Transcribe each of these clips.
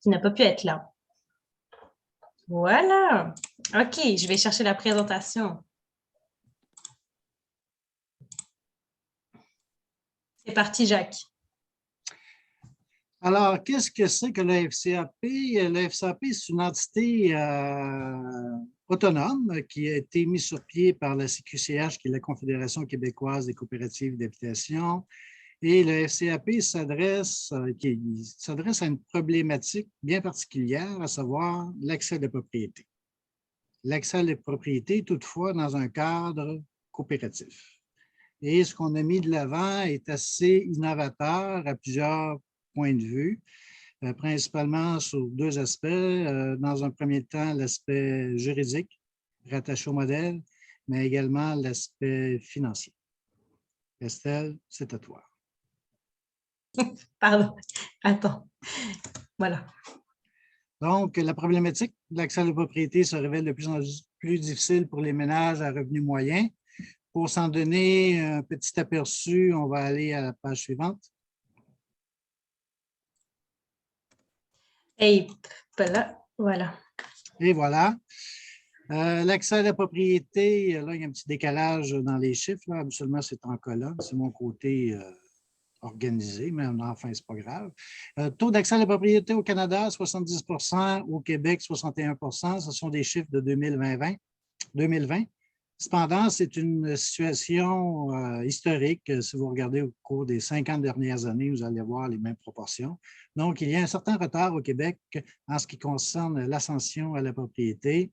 qui n'a pas pu être là. Voilà. OK, je vais chercher la présentation. C'est parti, Jacques. Alors, qu'est-ce que c'est que la FCAP? La FCAP, c'est une entité autonome qui a été mise sur pied par la CQCH, qui est la Confédération québécoise des coopératives d'habitation. Et le FCAP s'adresse à une problématique bien particulière, à savoir l'accès à la propriété. L'accès à la propriété, toutefois, dans un cadre coopératif. Et ce qu'on a mis de l'avant est assez innovateur à plusieurs points de vue, principalement sur deux aspects. Dans un premier temps, l'aspect juridique, rattaché au modèle, mais également l'aspect financier. Estelle, c'est à toi. Pardon, attends. Voilà. Donc, la problématique de l'accès à la propriété se révèle de plus en plus difficile pour les ménages à revenus moyens. Pour s'en donner un petit aperçu, on va aller à la page suivante. Et voilà. Et voilà. L'accès à la propriété, là, il y a un petit décalage dans les chiffres. Là. Absolument, c'est en colonne. C'est mon côté organisé, mais enfin, ce n'est pas grave. Taux d'accès à la propriété au Canada, 70 %, au Québec, 61 %. Ce sont des chiffres de 2020. Cependant, c'est une situation historique. Si vous regardez au cours des 50 dernières années, vous allez voir les mêmes proportions. Donc, il y a un certain retard au Québec en ce qui concerne l'ascension à la propriété.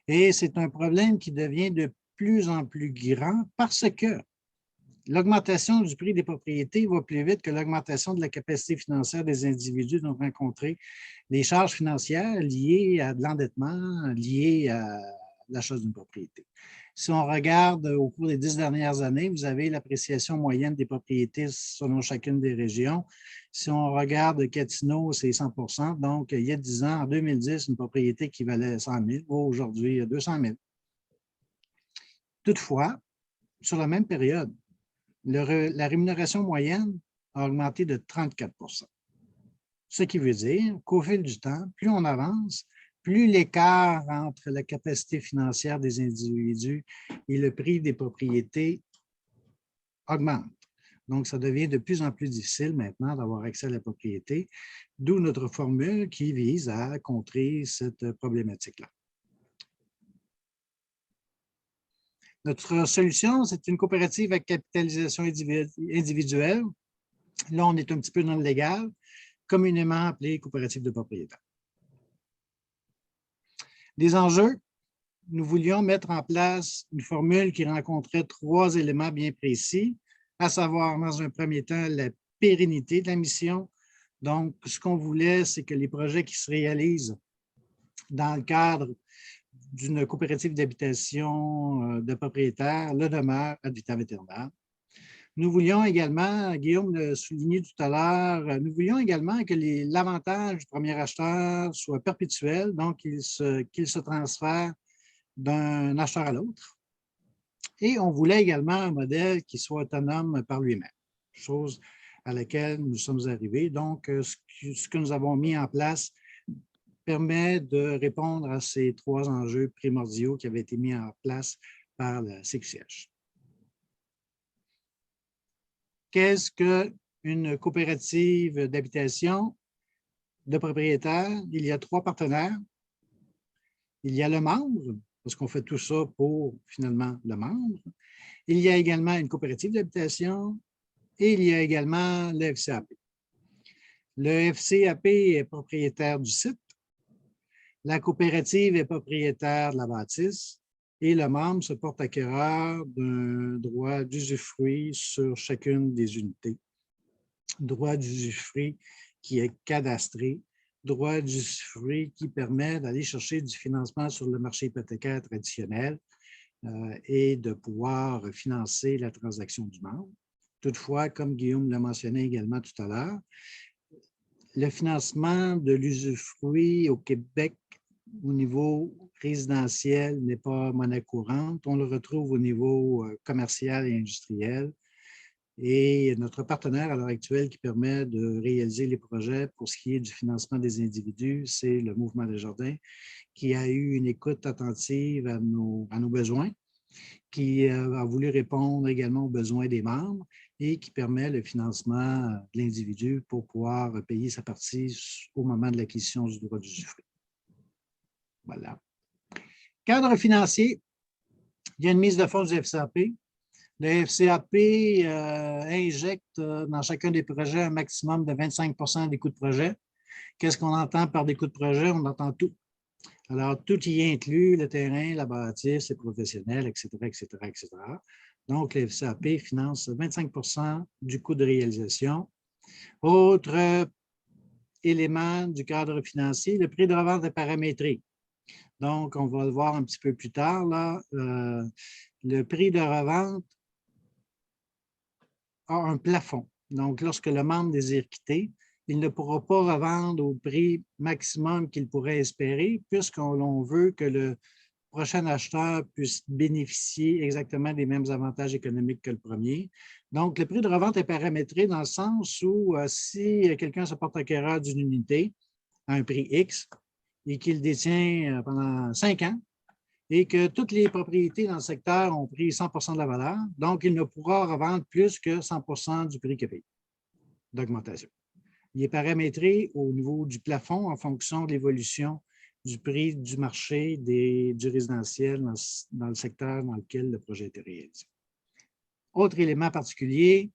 Et c'est un problème qui devient de plus en plus grand parce que l'augmentation du prix des propriétés va plus vite que l'augmentation de la capacité financière des individus de rencontrer les charges financières liées à de l'endettement, liées à l'achat d'une propriété. Si on regarde au cours des 10 dernières années, vous avez l'appréciation moyenne des propriétés selon chacune des régions. Si on regarde Gatineau, c'est 100 %. Donc, il y a 10 ans, en 2010, une propriété qui valait 100 000 vaut aujourd'hui 200 000. Toutefois, sur la même période, la rémunération moyenne a augmenté de 34 %. Ce qui veut dire qu'au fil du temps, plus on avance, plus l'écart entre la capacité financière des individus et le prix des propriétés augmente. Donc, ça devient de plus en plus difficile maintenant d'avoir accès à la propriété, d'où notre formule qui vise à contrer cette problématique-là. Notre solution, c'est une coopérative à capitalisation individuelle. Là, on est un petit peu dans le légal, communément appelée coopérative de propriétaires. Des enjeux, nous voulions mettre en place une formule qui rencontrait 3 éléments bien précis, à savoir, dans un premier temps, la pérennité de la mission. Donc, ce qu'on voulait, c'est que les projets qui se réalisent dans le cadre d'une coopérative d'habitation de propriétaires le demeurent ad vitam aeternam. Nous voulions également, Guillaume l'a souligné tout à l'heure, nous voulions également que l'avantage du premier acheteur soit perpétuel, donc qu'il se transfère d'un acheteur à l'autre. Et on voulait également un modèle qui soit autonome par lui-même, chose à laquelle nous sommes arrivés. Donc, ce que nous avons mis en place permet de répondre à ces 3 enjeux primordiaux qui avaient été mis en place par la CQCH. Qu'est-ce qu'une coopérative d'habitation de propriétaires? Il y a 3 partenaires. Il y a le membre, parce qu'on fait tout ça pour, finalement, le membre. Il y a également une coopérative d'habitation et il y a également le FCAP. Le FCAP est propriétaire du site. La coopérative est propriétaire de la bâtisse et le membre se porte acquéreur d'un droit d'usufruit sur chacune des unités. Droit d'usufruit qui est cadastré, droit d'usufruit qui permet d'aller chercher du financement sur le marché hypothécaire traditionnel et de pouvoir financer la transaction du membre. Toutefois, comme Guillaume l'a mentionné également tout à l'heure, le financement de l'usufruit au Québec au niveau résidentiel n'est pas monnaie courante. On le retrouve au niveau commercial et industriel. Et notre partenaire à l'heure actuelle qui permet de réaliser les projets pour ce qui est du financement des individus, c'est le Mouvement Desjardins, qui a eu une écoute attentive à nos besoins, qui a voulu répondre également aux besoins des membres et qui permet le financement de l'individu pour pouvoir payer sa partie au moment de l'acquisition du droit d'usufruit. Voilà. Cadre financier, il y a une mise de fonds du FCAP. Le FCAP injecte dans chacun des projets un maximum de 25 des coûts de projet. Qu'est-ce qu'on entend par des coûts de projet? On entend tout. Alors, tout y est inclus, le terrain, la bâtisse, les professionnels, etc., etc., etc. Donc, le FCAP finance 25 du coût de réalisation. Autre élément du cadre financier, le prix de revente est paramétré. Donc, on va le voir un petit peu plus tard. Là, le prix de revente a un plafond. Donc, lorsque le membre désire quitter, il ne pourra pas revendre au prix maximum qu'il pourrait espérer, puisqu'on veut que le prochain acheteur puisse bénéficier exactement des mêmes avantages économiques que le premier. Donc, le prix de revente est paramétré dans le sens où si quelqu'un se porte acquéreur d'une unité à un prix X et qu'il détient pendant 5 ans, et que toutes les propriétés dans le secteur ont pris 100 de la valeur, donc il ne pourra revendre plus que 100 du prix qu'il a payé d'augmentation. Il est paramétré au niveau du plafond en fonction de l'évolution du prix du marché du résidentiel dans le secteur dans lequel le projet a été réalisé. Autre élément particulier,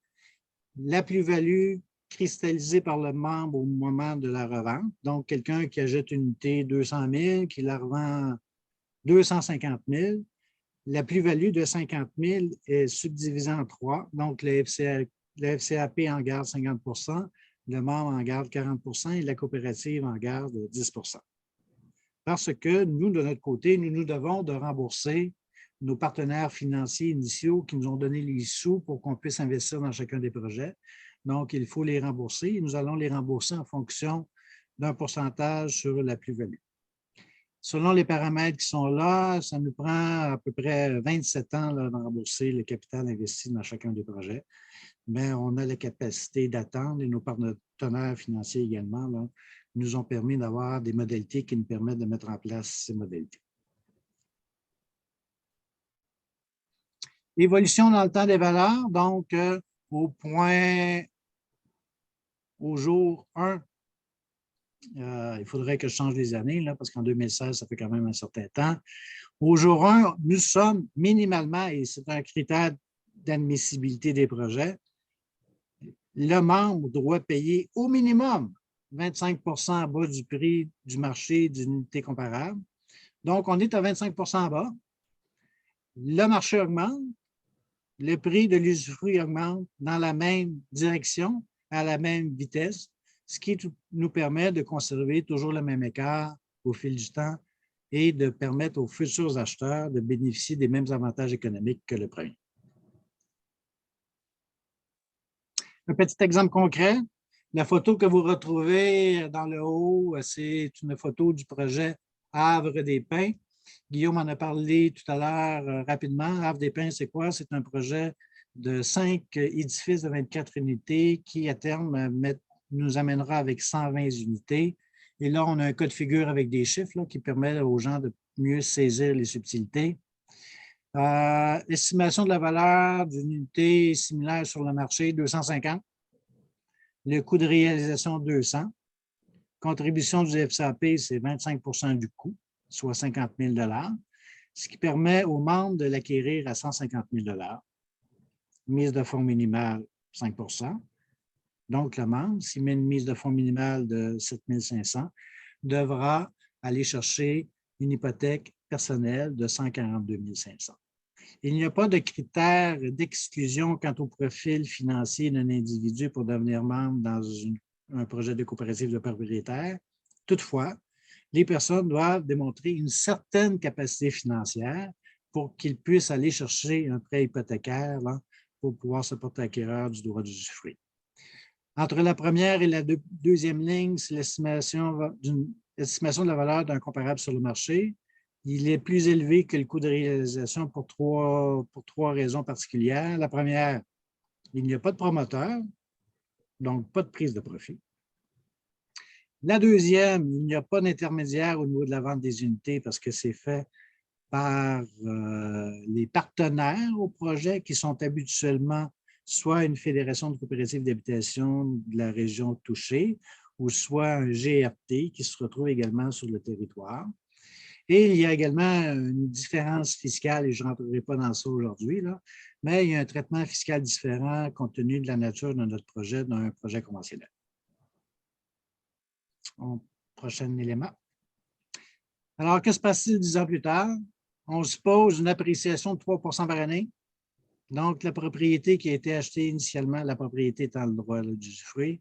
la plus-value cristallisée par le membre au moment de la revente. Donc, quelqu'un qui achète une unité 200 000, qui la revend 250 000, la plus-value de 50 000 est subdivisée en 3. Donc, le FCAP en garde 50 le membre en garde 40 et la coopérative en garde 10 Parce que nous, de notre côté, nous devons de rembourser nos partenaires financiers initiaux qui nous ont donné les sous pour qu'on puisse investir dans chacun des projets. Donc, il faut les rembourser et nous allons les rembourser en fonction d'un pourcentage sur la plus-value. Selon les paramètres qui sont là, ça nous prend à peu près 27 ans de rembourser le capital investi dans chacun des projets. Mais on a la capacité d'attendre et nos partenaires financiers également là, nous ont permis d'avoir des modalités qui nous permettent de mettre en place ces modalités. Évolution dans le temps des valeurs, donc au jour 1, il faudrait que je change les années, là, parce qu'en 2016, ça fait quand même un certain temps. Au jour 1, nous sommes minimalement, et c'est un critère d'admissibilité des projets, le membre doit payer au minimum 25 en bas du prix du marché d'une unité comparable. Donc, on est à 25 en bas. Le marché augmente, le prix de l'usufruit augmente dans la même direction, à la même vitesse, ce qui nous permet de conserver toujours le même écart au fil du temps et de permettre aux futurs acheteurs de bénéficier des mêmes avantages économiques que le premier. Un petit exemple concret, la photo que vous retrouvez dans le haut, c'est une photo du projet Havre-des-Pins. Guillaume en a parlé tout à l'heure rapidement. Havre-des-Pins, c'est quoi? C'est un projet de 5 édifices de 24 unités qui, à terme, nous amènera avec 120 unités. Et là, on a un cas de figure avec des chiffres là, qui permet aux gens de mieux saisir les subtilités. Estimation de la valeur d'une unité similaire sur le marché, 250. Le coût de réalisation, 200. Contribution du FCAP, c'est 25 du coût, soit 50 000 ce qui permet aux membres de l'acquérir à 150 000 Mise de fonds minimale, 5 Donc, le membre, s'il met une mise de fonds minimale de 7 500, devra aller chercher une hypothèque personnelle de 142 500. Il n'y a pas de critère d'exclusion quant au profil financier d'un individu pour devenir membre dans un projet de coopérative de propriétaires. Toutefois, les personnes doivent démontrer une certaine capacité financière pour qu'ils puissent aller chercher un prêt hypothécaire là, pour pouvoir se porter acquéreur du droit d'usufruit. Entre la première et la deuxième ligne, c'est l'estimation de la valeur d'un comparable sur le marché. Il est plus élevé que le coût de réalisation pour trois raisons particulières. La première, il n'y a pas de promoteur, donc pas de prise de profit. La deuxième, il n'y a pas d'intermédiaire au niveau de la vente des unités parce que c'est fait par les partenaires au projet qui sont habituellement soit une fédération de coopératives d'habitation de la région touchée ou soit un GRT qui se retrouve également sur le territoire. Et il y a également une différence fiscale, et je ne rentrerai pas dans ça aujourd'hui, mais il y a un traitement fiscal différent compte tenu de la nature de notre projet d'un projet conventionnel. Prochain élément. Alors, que se passe-t-il 10 ans plus tard? On suppose une appréciation de 3 par année. Donc, la propriété qui a été achetée initialement, la propriété étant le droit d'usufruit,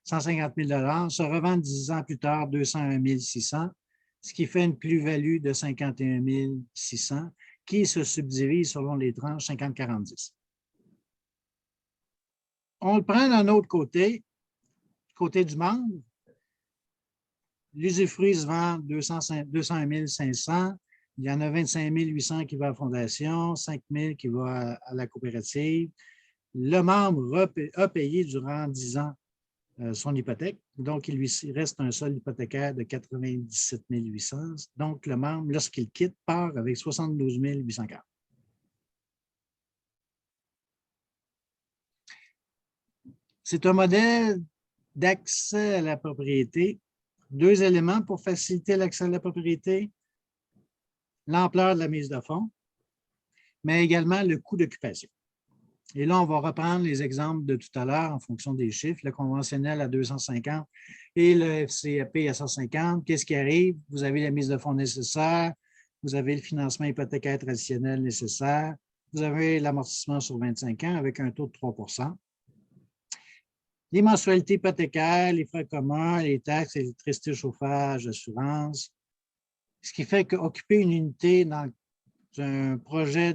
150 000 se revend 10 ans plus tard 201 600, ce qui fait une plus-value de 51 600 qui se subdivise selon les tranches 50-40-10. On le prend d'un autre côté du membre. L'usufruit se vend 201 500. Il y en a 25 800 qui va à la fondation, 5 000 qui va à la coopérative. Le membre a payé durant 10 ans son hypothèque. Donc, il lui reste un sol hypothécaire de 97 800. Donc, le membre, lorsqu'il quitte, part avec 72 840. C'est un modèle d'accès à la propriété. 2 éléments pour faciliter l'accès à la propriété. L'ampleur de la mise de fonds, mais également le coût d'occupation. Et là, on va reprendre les exemples de tout à l'heure en fonction des chiffres, le conventionnel à 250 et le FCAP à 150. Qu'est-ce qui arrive? Vous avez la mise de fonds nécessaire, vous avez le financement hypothécaire traditionnel nécessaire, vous avez l'amortissement sur 25 ans avec un taux de 3 %. Les mensualités hypothécaires, les frais communs, les taxes, électricité, chauffage, assurance. Ce qui fait qu'occuper une unité dans un projet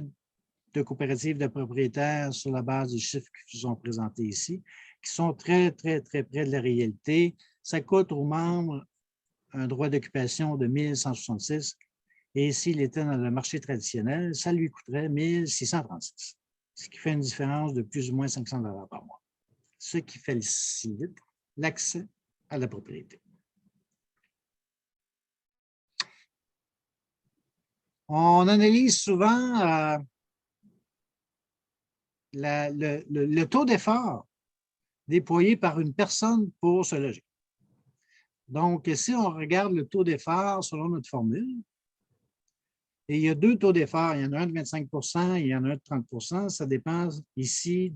de coopérative de propriétaires sur la base des chiffres qui sont présentés ici, qui sont très, très, très près de la réalité, ça coûte aux membres un droit d'occupation de 1 166 et s'il était dans le marché traditionnel, ça lui coûterait 1 636, ce qui fait une différence de plus ou moins 500 $ par mois, ce qui facilite l'accès à la propriété. On analyse souvent le taux d'effort déployé par une personne pour se loger. Donc, si on regarde le taux d'effort selon notre formule, et il y a 2 taux d'effort, il y en a un de 25 % et il y en a un de 30 %, ça dépend ici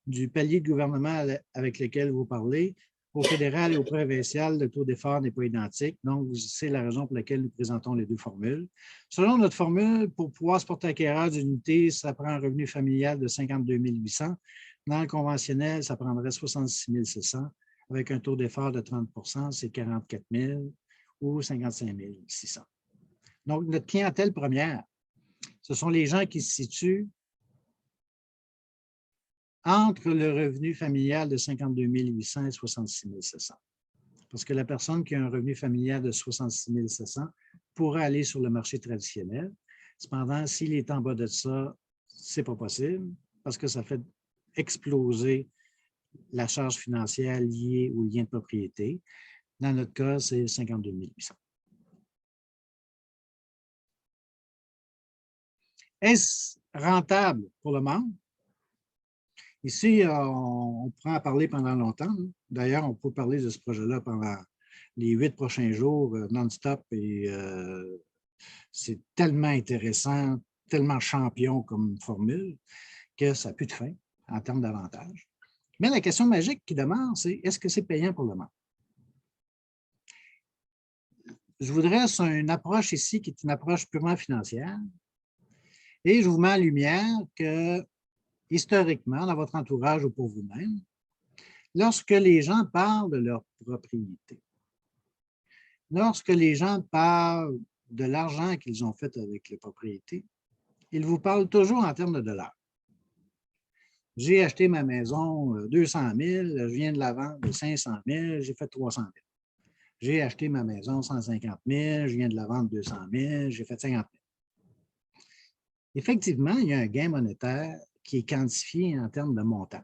du palier de gouvernement avec lequel vous parlez. Au fédéral et au provincial, le taux d'effort n'est pas identique. Donc, c'est la raison pour laquelle nous présentons les 2 formules. Selon notre formule, pour pouvoir se porter acquéreur d'unité, ça prend un revenu familial de 52 800. Dans le conventionnel, ça prendrait 66 600. Avec un taux d'effort de 30 %, c'est 44 000 ou 55 600. Donc, notre clientèle première, ce sont les gens qui se situent entre le revenu familial de 52 800 et 66 700. Parce que la personne qui a un revenu familial de 66 700 pourra aller sur le marché traditionnel. Cependant, s'il est en bas de ça, ce n'est pas possible parce que ça fait exploser la charge financière liée au lien de propriété. Dans notre cas, c'est 52 800. Est-ce rentable pour le membre? Ici, on pourra en parler pendant longtemps. D'ailleurs, on peut parler de ce projet-là pendant les 8 prochains jours non-stop et c'est tellement intéressant, tellement champion comme formule que ça n'a plus de fin en termes d'avantages. Mais la question magique qui demeure, c'est est-ce que c'est payant pour le membre? Je voudrais sur une approche ici qui est une approche purement financière et je vous mets en lumière que historiquement, dans votre entourage ou pour vous-même, lorsque les gens parlent de leur propriété, lorsque les gens parlent de l'argent qu'ils ont fait avec les propriétés, ils vous parlent toujours en termes de dollars. J'ai acheté ma maison 200 000, je viens de la vendre de 500 000, j'ai fait 300 000. J'ai acheté ma maison 150 000, je viens de la vendre 200 000, j'ai fait 50 000. Effectivement, il y a un gain monétaire qui est quantifié en termes de montant.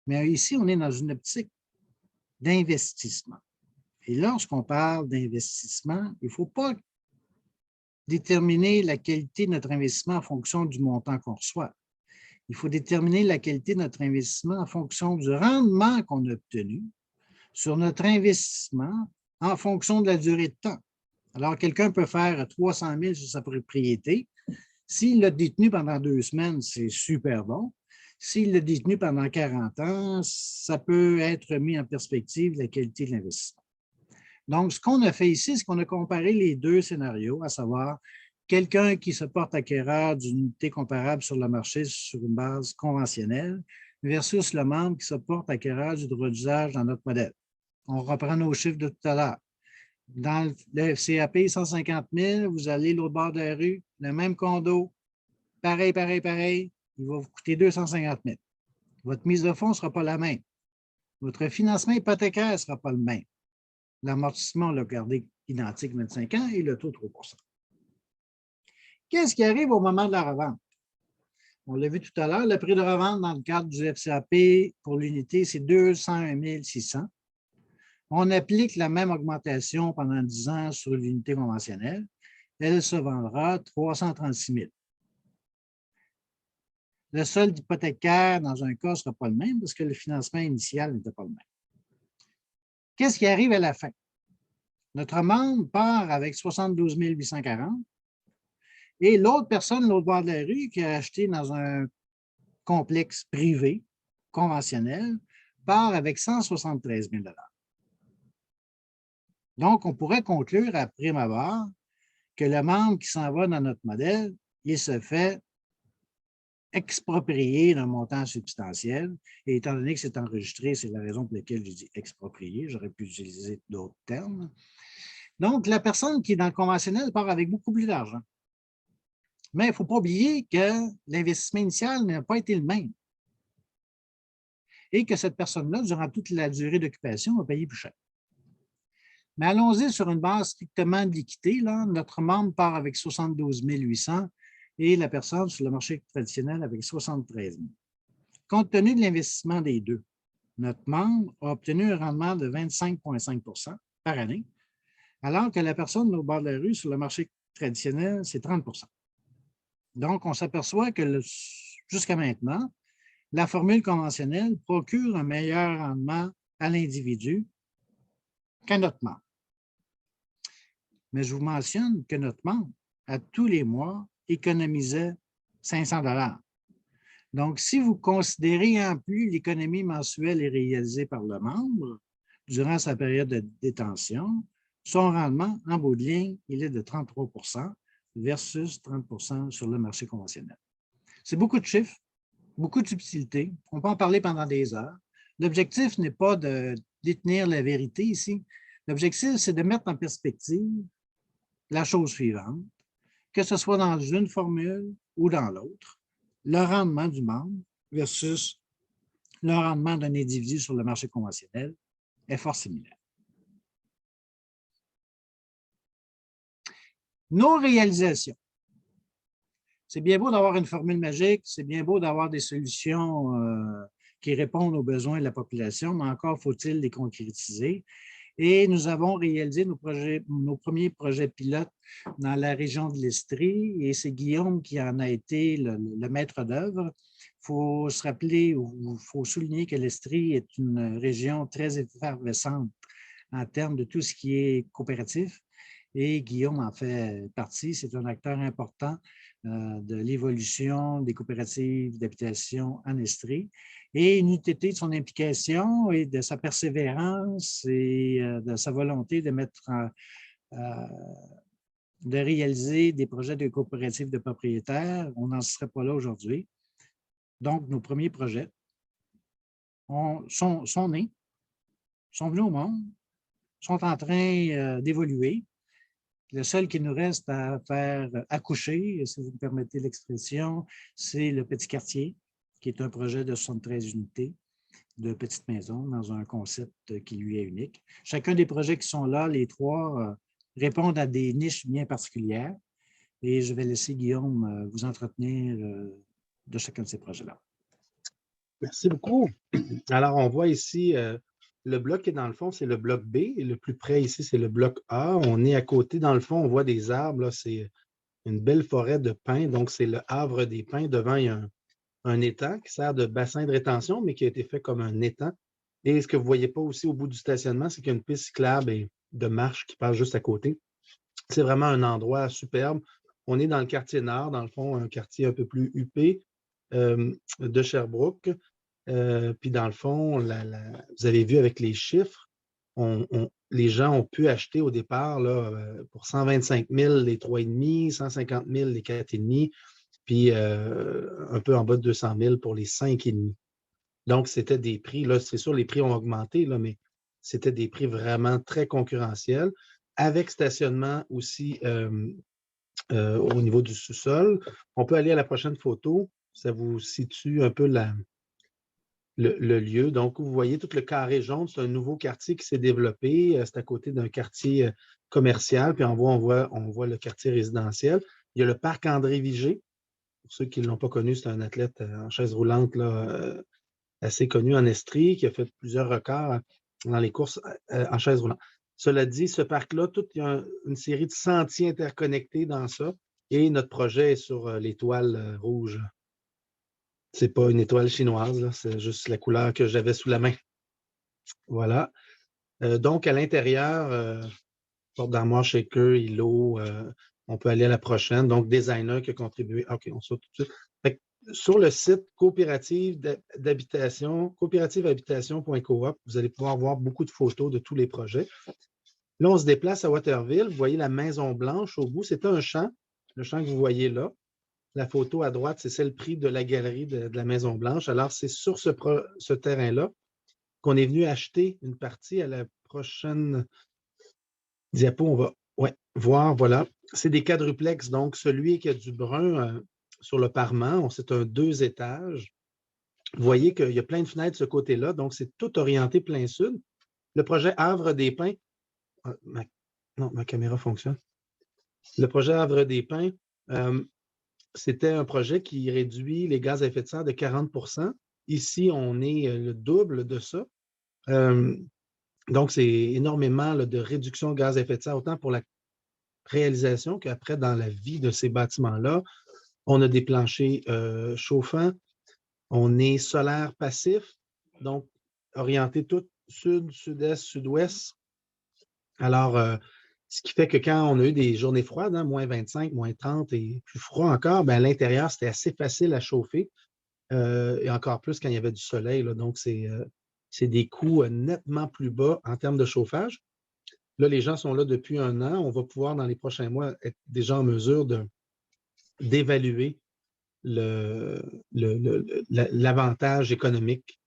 Mais ici, on est dans une optique d'investissement. Et lorsqu'on parle d'investissement, il ne faut pas déterminer la qualité de notre investissement en fonction du montant qu'on reçoit. Il faut déterminer la qualité de notre investissement en fonction du rendement qu'on a obtenu sur notre investissement en fonction de la durée de temps. Alors, quelqu'un peut faire 300 000 sur sa propriété. S'il l'a détenu pendant 2 semaines, c'est super bon. S'il l'a détenu pendant 40 ans, ça peut être mis en perspective la qualité de l'investissement. Donc, ce qu'on a fait ici, c'est qu'on a comparé les deux scénarios, à savoir quelqu'un qui se porte acquéreur d'une unité comparable sur le marché sur une base conventionnelle versus le membre qui se porte acquéreur du droit d'usage dans notre modèle. On reprend nos chiffres de tout à l'heure. Dans le FCAP, 150 000, vous allez l'autre bord de la rue, le même condo, pareil, il va vous coûter 250 000. Votre mise de fonds ne sera pas la même. Votre financement hypothécaire ne sera pas le même. L'amortissement, on l'a gardé identique 25 ans et le taux 3 %. Qu'est-ce qui arrive au moment de la revente? On l'a vu tout à l'heure, le prix de revente dans le cadre du FCAP pour l'unité, c'est 201 600. On applique la même augmentation pendant 10 ans sur l'unité conventionnelle. Elle se vendra 336 000. Le solde hypothécaire, dans un cas, ne sera pas le même parce que le financement initial n'était pas le même. Qu'est-ce qui arrive à la fin? Notre membre part avec 72 840 et l'autre personne, l'autre bord de la rue, qui a acheté dans un complexe privé conventionnel, part avec 173 000 $. Donc, on pourrait conclure à prime abord que le membre qui s'en va dans notre modèle, il se fait exproprier d'un montant substantiel. Et étant donné que c'est enregistré, c'est la raison pour laquelle je dis exproprier. J'aurais pu utiliser d'autres termes. Donc, la personne qui est dans le conventionnel part avec beaucoup plus d'argent. Mais il ne faut pas oublier que l'investissement initial n'a pas été le même. Et que cette personne-là, durant toute la durée d'occupation, va payer plus cher. Mais allons-y sur une base strictement de l'équité. Notre membre part avec 72 800 et la personne sur le marché traditionnel avec 73 000. Compte tenu de l'investissement des deux, notre membre a obtenu un rendement de 25,5 % par année, alors que la personne au bord de la rue sur le marché traditionnel, c'est 30 %. Donc, on s'aperçoit que jusqu'à maintenant, la formule conventionnelle procure un meilleur rendement à l'individu qu'à notre membre. Mais je vous mentionne que notre membre, à tous les mois, économisait 500 $. Donc, si vous considérez en plus l'économie mensuelle réalisée par le membre durant sa période de détention, son rendement, en bout de ligne, il est de 33 % versus 30 % sur le marché conventionnel. C'est beaucoup de chiffres, beaucoup de subtilités. On peut en parler pendant des heures. L'objectif n'est pas de détenir la vérité ici. L'objectif, c'est de mettre en perspective la chose suivante, que ce soit dans une formule ou dans l'autre, le rendement du membre versus le rendement d'un individu sur le marché conventionnel est fort similaire. Nos réalisations. C'est bien beau d'avoir une formule magique, c'est bien beau d'avoir des solutions qui répondent aux besoins de la population, mais encore faut-il les concrétiser. Et nous avons réalisé nos premiers projets pilotes dans la région de l'Estrie, et c'est Guillaume qui en a été le maître d'œuvre. Il faut se rappeler, il faut souligner que l'Estrie est une région très effervescente en termes de tout ce qui est coopératif, et Guillaume en fait partie. C'est un acteur important de l'évolution des coopératives d'habitation en Estrie. Et une utilité de son implication et de sa persévérance et de sa volonté de de réaliser des projets de coopératives de propriétaires, on n'en serait pas là aujourd'hui. Donc, nos premiers projets sont nés, sont venus au monde, sont en train d'évoluer. Le seul qui nous reste à faire accoucher, si vous me permettez l'expression, c'est le Petit Quartier, qui est un projet de 73 unités de petites maisons dans un concept qui lui est unique. Chacun des projets qui sont là, les trois, répondent à des niches bien particulières. Et je vais laisser Guillaume vous entretenir de chacun de ces projets-là. Merci beaucoup. Alors, on voit ici le bloc qui est dans le fond, c'est le bloc B. Et le plus près ici, c'est le bloc A. On est à côté, dans le fond, on voit des arbres. C'est une belle forêt de pins. Donc, c'est le Havre des Pins. Devant, il y a un étang qui sert de bassin de rétention, mais qui a été fait comme un étang. Et ce que vous ne voyez pas aussi au bout du stationnement, c'est qu'il y a une piste cyclable et de marche qui passe juste à côté. C'est vraiment un endroit superbe. On est dans le quartier nord, dans le fond, un quartier un peu plus huppé de Sherbrooke. Puis dans le fond, vous avez vu avec les chiffres, les gens ont pu acheter au départ là, pour 125 000 les 3,5, 150 000 les 4,5, puis un peu en bas de 200 000 pour les 5,5. Donc, c'était des prix, là, c'est sûr, les prix ont augmenté, là, mais c'était des prix vraiment très concurrentiels, avec stationnement aussi au niveau du sous-sol. On peut aller à la prochaine photo. Ça vous situe un peu le lieu. Donc, vous voyez tout le carré jaune, c'est un nouveau quartier qui s'est développé. C'est à côté d'un quartier commercial, puis on voit le quartier résidentiel. Il y a le parc André Vigée. Pour ceux qui ne l'ont pas connu, c'est un athlète en chaise roulante là, assez connu en Estrie, qui a fait plusieurs records dans les courses en chaise roulante. Cela dit, ce parc-là, il y a une série de sentiers interconnectés dans ça, et notre projet est sur l'étoile rouge. Ce n'est pas une étoile chinoise, c'est juste la couleur que j'avais sous la main. Voilà. Donc, à l'intérieur, porte d'armoire shaker, îlot, on peut aller à la prochaine. Donc, designer qui a contribué. OK, on saute tout de suite. Fait que, sur le site coopérative d'habitation, coopérativehabitation.coop, vous allez pouvoir voir beaucoup de photos de tous les projets. Là, on se déplace à Waterville. Vous voyez la Maison Blanche au bout. C'est un champ, le champ que vous voyez là. La photo à droite, c'est celle prise de la galerie de la Maison Blanche. Alors, c'est sur ce terrain-là qu'on est venu acheter une partie. À la prochaine diapo, on va voir, voilà. C'est des quadruplex, donc celui qui a du brun sur le parement, c'est un 2 étages. Vous voyez qu'il y a plein de fenêtres de ce côté-là, donc c'est tout orienté plein sud. Le projet Havre des Pins, ma caméra fonctionne. Le projet Havre des Pins, c'était un projet qui réduit les gaz à effet de serre de 40 %. Ici, on est le double de ça. Donc, c'est énormément là, de réduction de gaz à effet de serre, autant pour la réalisation qu'après dans la vie de ces bâtiments-là. On a des planchers chauffants. On est solaire passif, donc orienté tout sud, sud-est, sud-ouest. Alors, ce qui fait que quand on a eu des journées froides, moins 25, moins 30 et plus froid encore, à l'intérieur, c'était assez facile à chauffer. Et encore plus quand il y avait du soleil. Là, donc, c'est des coûts nettement plus bas en termes de chauffage. Là, les gens sont là depuis 1 an. On va pouvoir, dans les prochains mois, être déjà en mesure d'évaluer l'avantage économique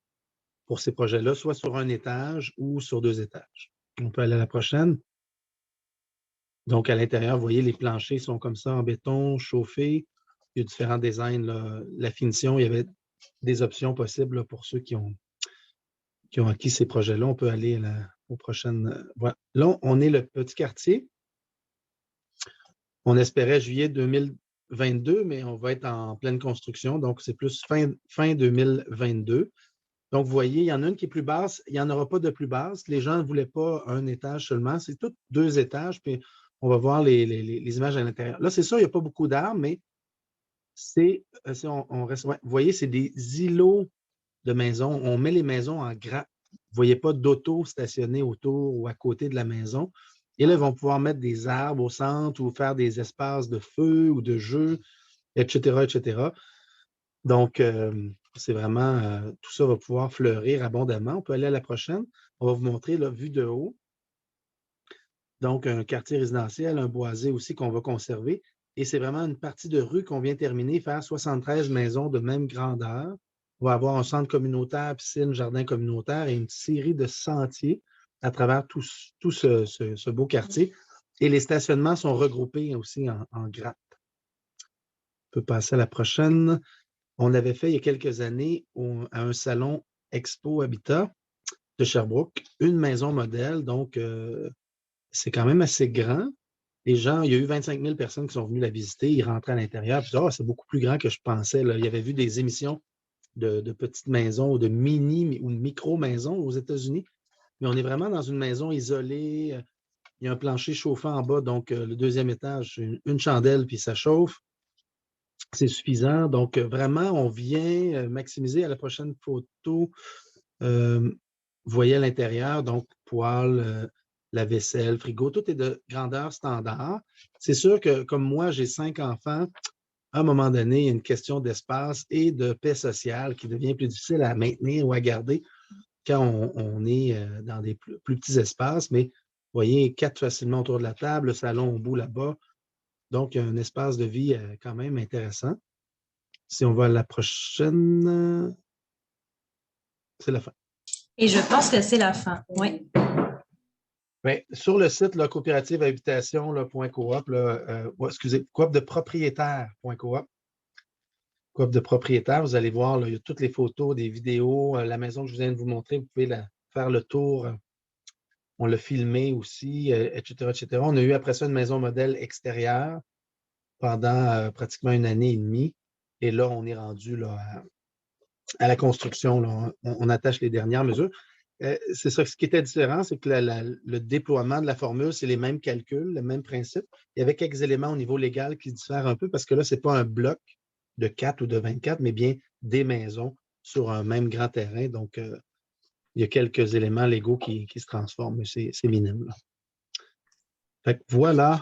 pour ces projets-là, soit sur 1 étage ou sur 2 étages. On peut aller à la prochaine. Donc, à l'intérieur, vous voyez, les planchers sont comme ça, en béton, chauffés. Il y a différents designs. Là. La finition, il y avait des options possibles là, pour ceux qui ont acquis ces projets-là. On peut aller aux prochaines. Voilà. Là, on est le petit quartier. On espérait juillet 2022, mais on va être en pleine construction. Donc, c'est plus fin 2022. Donc, vous voyez, il y en a une qui est plus basse. Il n'y en aura pas de plus basse. Les gens ne voulaient pas 1 étage seulement. C'est tout 2 étages. Puis, on va voir les images à l'intérieur. Là, c'est sûr, il n'y a pas beaucoup d'arbres, mais vous voyez, c'est des îlots de maisons. On met les maisons en grappe. Vous ne voyez pas d'auto stationné autour ou à côté de la maison. Et là, ils vont pouvoir mettre des arbres au centre ou faire des espaces de feu ou de jeu, etc., etc. Donc, c'est vraiment, tout ça va pouvoir fleurir abondamment. On peut aller à la prochaine. On va vous montrer la vue de haut. Donc, un quartier résidentiel, un boisé aussi qu'on va conserver. Et c'est vraiment une partie de rue qu'on vient terminer, faire 73 maisons de même grandeur. On va avoir un centre communautaire, piscine, jardin communautaire et une série de sentiers à travers tout ce beau quartier. Et les stationnements sont regroupés aussi en grappes. On peut passer à la prochaine. On avait fait il y a quelques années à un salon Expo Habitat de Sherbrooke, une maison modèle. Donc, c'est quand même assez grand. Les gens, il y a eu 25 000 personnes qui sont venues la visiter. Ils rentraient à l'intérieur. Puis, c'est beaucoup plus grand que je pensais. Là. Ils avaient vu des émissions de petites maisons ou de mini ou de micro-maisons aux États-Unis. Mais on est vraiment dans une maison isolée. Il y a un plancher chauffant en bas, donc le deuxième étage, une chandelle, puis ça chauffe. C'est suffisant. Donc, vraiment, on vient maximiser à la prochaine photo. Vous voyez à l'intérieur, donc poêle, la vaisselle, frigo, tout est de grandeur standard. C'est sûr que, comme moi, j'ai 5 enfants, à un moment donné, il y a une question d'espace et de paix sociale qui devient plus difficile à maintenir ou à garder quand on est dans des plus petits espaces. Mais vous voyez, 4 facilement autour de la table, le salon au bout là-bas. Donc, il y a un espace de vie quand même intéressant. Si on va à la prochaine, c'est la fin. Et je pense que c'est la fin. Oui. Bien, sur le site là, coopérativehabitation.coop, excusez, coop de propriétaire.coop, coop de propriétaire, vous allez voir, là, il y a toutes les photos, des vidéos, la maison que je viens de vous montrer, vous pouvez faire le tour. On l'a filmé aussi, etc., etc. On a eu après ça une maison modèle extérieure pendant pratiquement 1 année et demie. Et là, on est rendu là, à la construction. Là, on attache les dernières mesures. C'est ça. Ce qui était différent, c'est que le déploiement de la formule, c'est les mêmes calculs, le même principe. Il y avait quelques éléments au niveau légal qui diffèrent un peu parce que là, ce n'est pas un bloc de 4 ou de 24, mais bien des maisons sur un même grand terrain. Donc, il y a quelques éléments légaux qui se transforment, mais c'est minime. Là. Fait que voilà.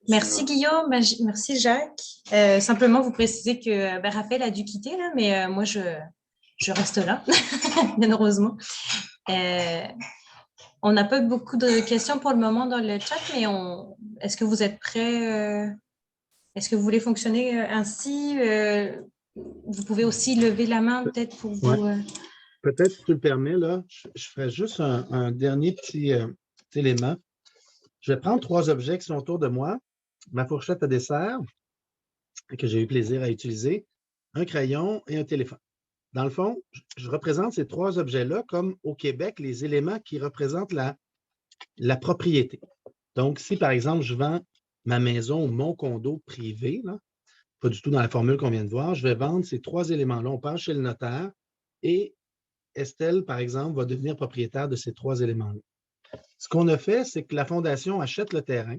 Merci Guillaume, merci Jacques. Simplement vous préciser que Raphaël a dû quitter, là, mais moi je reste là, bien heureusement. On n'a pas beaucoup de questions pour le moment dans le chat, mais est-ce que vous êtes prêts? Est-ce que vous voulez fonctionner ainsi? Vous pouvez aussi lever la main peut-être pour vous... Peut-être, si tu le permets, là, je ferai juste un dernier petit élément. Je vais prendre 3 objets qui sont autour de moi. Ma fourchette à dessert, que j'ai eu plaisir à utiliser, un crayon et un téléphone. Dans le fond, je représente ces 3 objets-là comme au Québec, les éléments qui représentent la propriété. Donc, si par exemple, je vends ma maison ou mon condo privé, là, pas du tout dans la formule qu'on vient de voir, je vais vendre ces 3 éléments-là. On passe chez le notaire et Estelle, par exemple, va devenir propriétaire de ces 3 éléments-là. Ce qu'on a fait, c'est que la fondation achète le terrain,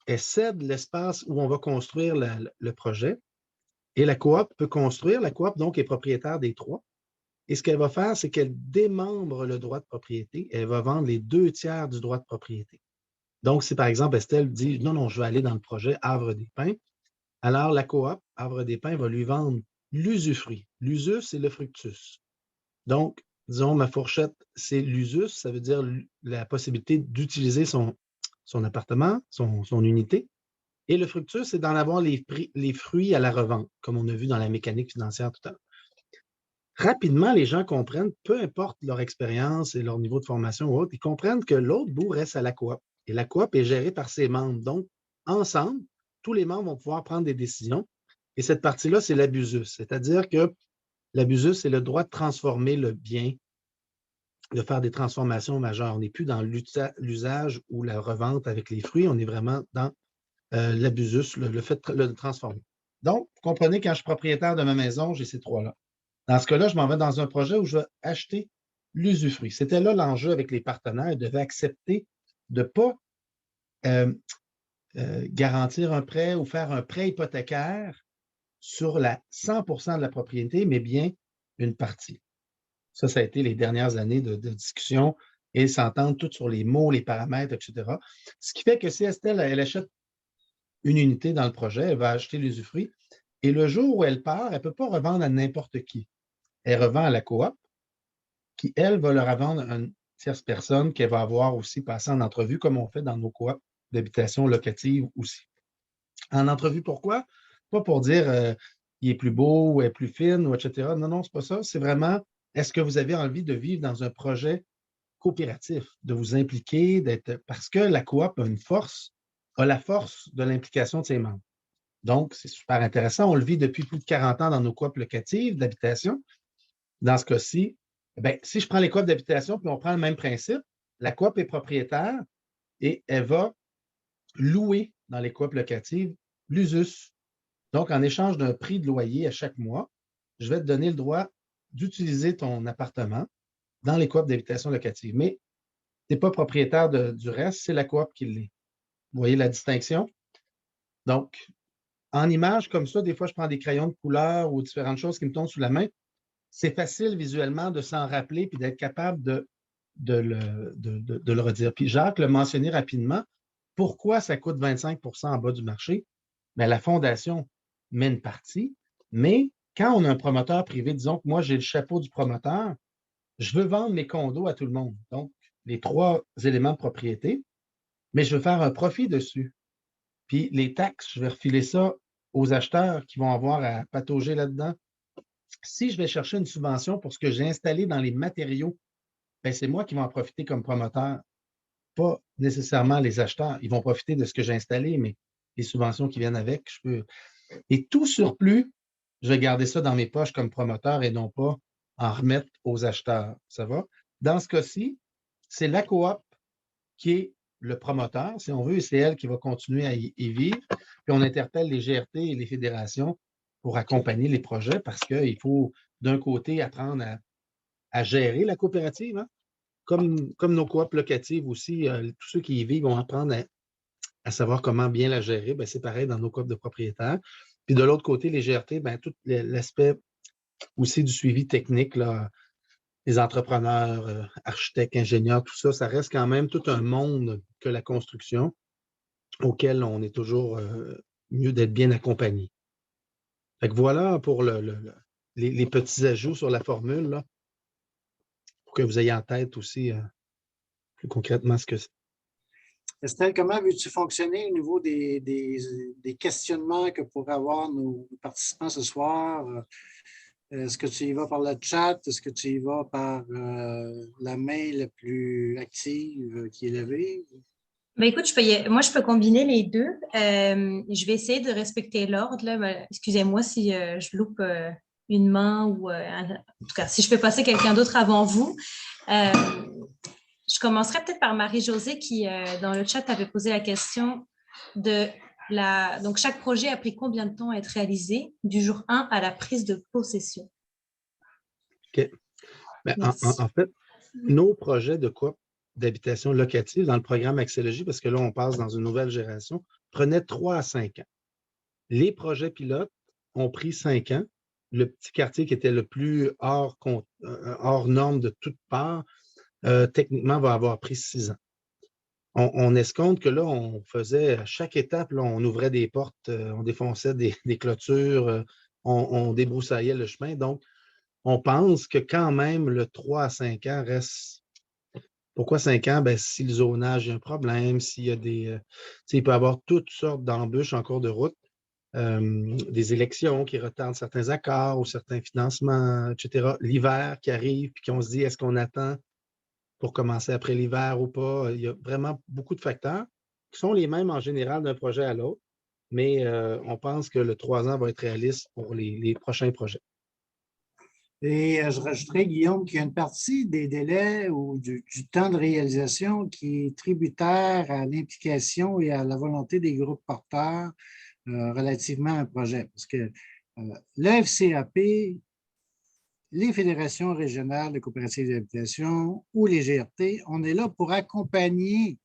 elle cède l'espace où on va construire le projet et la coop peut construire. La coop, donc, est propriétaire des 3. Et ce qu'elle va faire, c'est qu'elle démembre le droit de propriété. Elle va vendre les 2 tiers du droit de propriété. Donc, si par exemple Estelle dit « Non, non, je vais aller dans le projet Havre-des-Pins », alors la coop Havre-des-Pins va lui vendre l'usufruit. L'usus, c'est le fructus. Donc, disons, ma fourchette, c'est l'usus, ça veut dire la possibilité d'utiliser son appartement, son unité. Et le fructus, c'est d'en avoir les fruits à la revente, comme on a vu dans la mécanique financière tout à l'heure. Rapidement, les gens comprennent, peu importe leur expérience et leur niveau de formation ou autre, ils comprennent que l'autre bout reste à la coop. Et la coop est gérée par ses membres. Donc, ensemble, tous les membres vont pouvoir prendre des décisions. Et cette partie-là, c'est l'abusus. C'est-à-dire que l'abusus, c'est le droit de transformer le bien, de faire des transformations majeures. On n'est plus dans l'usage ou la revente avec les fruits, on est vraiment dans l'abusus, le fait de le transformer. Donc, vous comprenez, quand je suis propriétaire de ma maison, j'ai ces 3-là. Dans ce cas-là, je m'en vais dans un projet où je vais acheter l'usufruit. C'était là l'enjeu avec les partenaires. Ils devaient accepter de ne pas garantir un prêt ou faire un prêt hypothécaire sur 100% de la propriété, mais bien une partie. Ça a été les dernières années de discussion et s'entendre toutes sur les mots, les paramètres, etc. Ce qui fait que si Estelle, elle achète une unité dans le projet, elle va acheter l'usufruit et le jour où elle part, elle ne peut pas revendre à n'importe qui. Elle revend à la coop qui, elle, va leur vendre à une tierce personne qu'elle va avoir aussi passé en entrevue, comme on fait dans nos coops d'habitation locative aussi. En entrevue, pourquoi? Pas pour dire il est plus beau ou elle est plus fine, ou etc. Non, non, c'est pas ça. C'est vraiment, est-ce que vous avez envie de vivre dans un projet coopératif, de vous impliquer, parce que la coop a la force de l'implication de ses membres. Donc, c'est super intéressant. On le vit depuis plus de 40 ans dans nos coops locatives d'habitation. Dans ce cas-ci, si je prends les coops d'habitation, puis on prend le même principe, la coop est propriétaire et elle va louer dans les coops locatives l'usus. Donc, en échange d'un prix de loyer à chaque mois, je vais te donner le droit d'utiliser ton appartement dans les coops d'habitation locative. Mais tu n'es pas propriétaire du reste, c'est la coop qui l'est. Vous voyez la distinction? Donc, en image comme ça, des fois, je prends des crayons de couleur ou différentes choses qui me tombent sous la main. C'est facile visuellement de s'en rappeler puis d'être capable de le redire. Puis Jacques l'a mentionné rapidement. Pourquoi ça coûte 25 en bas du marché? Bien, la fondation met une partie, mais quand on a un promoteur privé, disons que moi, j'ai le chapeau du promoteur, je veux vendre mes condos à tout le monde. Donc, les 3 éléments de propriété, mais je veux faire un profit dessus. Puis les taxes, je vais refiler ça aux acheteurs qui vont avoir à patauger là-dedans. Si je vais chercher une subvention pour ce que j'ai installé dans les matériaux, bien, c'est moi qui vais en profiter comme promoteur, pas nécessairement les acheteurs. Ils vont profiter de ce que j'ai installé, mais les subventions qui viennent avec, je peux. Et tout surplus, je vais garder ça dans mes poches comme promoteur et non pas en remettre aux acheteurs. Ça va? Dans ce cas-ci, c'est la coop qui est le promoteur, si on veut, et c'est elle qui va continuer à y vivre. Puis on interpelle les GRT et les fédérations pour accompagner les projets parce qu'il faut, d'un côté, apprendre à gérer la coopérative, hein? Comme nos coops locatives aussi, tous ceux qui y vivent vont apprendre à savoir comment bien la gérer. Bien, c'est pareil dans nos coops de propriétaires. Puis de l'autre côté, les GRT, bien, tout l'aspect aussi du suivi technique, là, les entrepreneurs, architectes, ingénieurs, tout ça, ça reste quand même tout un monde que la construction auquel on est toujours mieux d'être bien accompagné. Fait que voilà pour les petits ajouts sur la formule, là, pour que vous ayez en tête aussi plus concrètement ce que c'est. Estelle, comment veux-tu fonctionner au niveau des questionnements que pourraient avoir nos participants ce soir? Est-ce que tu y vas par le chat? Est-ce que tu y vas par la main la plus active qui est levée? Ben écoute, moi, je peux combiner les deux. Je vais essayer de respecter l'ordre. Excusez-moi si je loupe une main ou en tout cas, si je fais passer quelqu'un d'autre avant vous. Je commencerai peut-être par Marie-Josée qui, dans le chat, avait posé la question de donc, chaque projet a pris combien de temps à être réalisé du jour 1 à la prise de possession? OK. Ben, en fait, nos projets de coop d'habitation locative dans le programme Axélogie, parce que là, on passe dans une nouvelle génération, prenaient 3 à 5 ans. Les projets pilotes ont pris 5 ans. Le petit quartier qui était le plus hors norme de toutes parts, techniquement, va avoir pris 6 ans. On escompte que là, on faisait à chaque étape, là, on ouvrait des portes, on défonçait des clôtures, on débroussaillait le chemin. Donc, on pense que quand même, le 3 à 5 ans reste. Pourquoi 5 ans? Bien, si le zonage a un problème, s'il y a il peut y avoir toutes sortes d'embûches en cours de route, des élections qui retardent certains accords ou certains financements, etc. L'hiver qui arrive, puis qu'on se dit, est-ce qu'on attend pour commencer après l'hiver ou pas? Il y a vraiment beaucoup de facteurs qui sont les mêmes en général d'un projet à l'autre, mais on pense que le 3 ans va être réaliste pour les prochains projets. Et je rajouterais, Guillaume, qu'il y a une partie des délais ou du temps de réalisation qui est tributaire à l'implication et à la volonté des groupes porteurs relativement à un projet. Parce que le FCAP, les fédérations régionales de coopératives d'habitation ou les GRT, on est là pour accompagner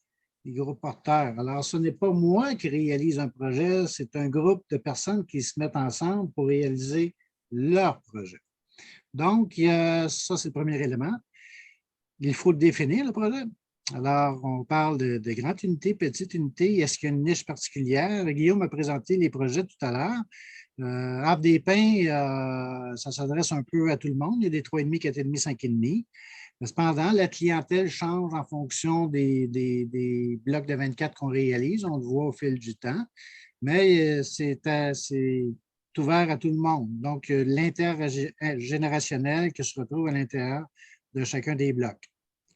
les groupes porteurs. Alors, ce n'est pas moi qui réalise un projet, c'est un groupe de personnes qui se mettent ensemble pour réaliser leur projet. Donc, ça, c'est le premier élément. Il faut définir le projet. Alors, on parle de grande unité, petite unité. Est-ce qu'il y a une niche particulière? Guillaume a présenté les projets tout à l'heure. Havre des Pins, ça s'adresse un peu à tout le monde. Il y a des 3,5, 4,5, 5,5. Mais cependant, la clientèle change en fonction des blocs de 24 qu'on réalise. On le voit au fil du temps. Mais c'est ouvert à tout le monde. Donc, l'intergénérationnel qui se retrouve à l'intérieur de chacun des blocs.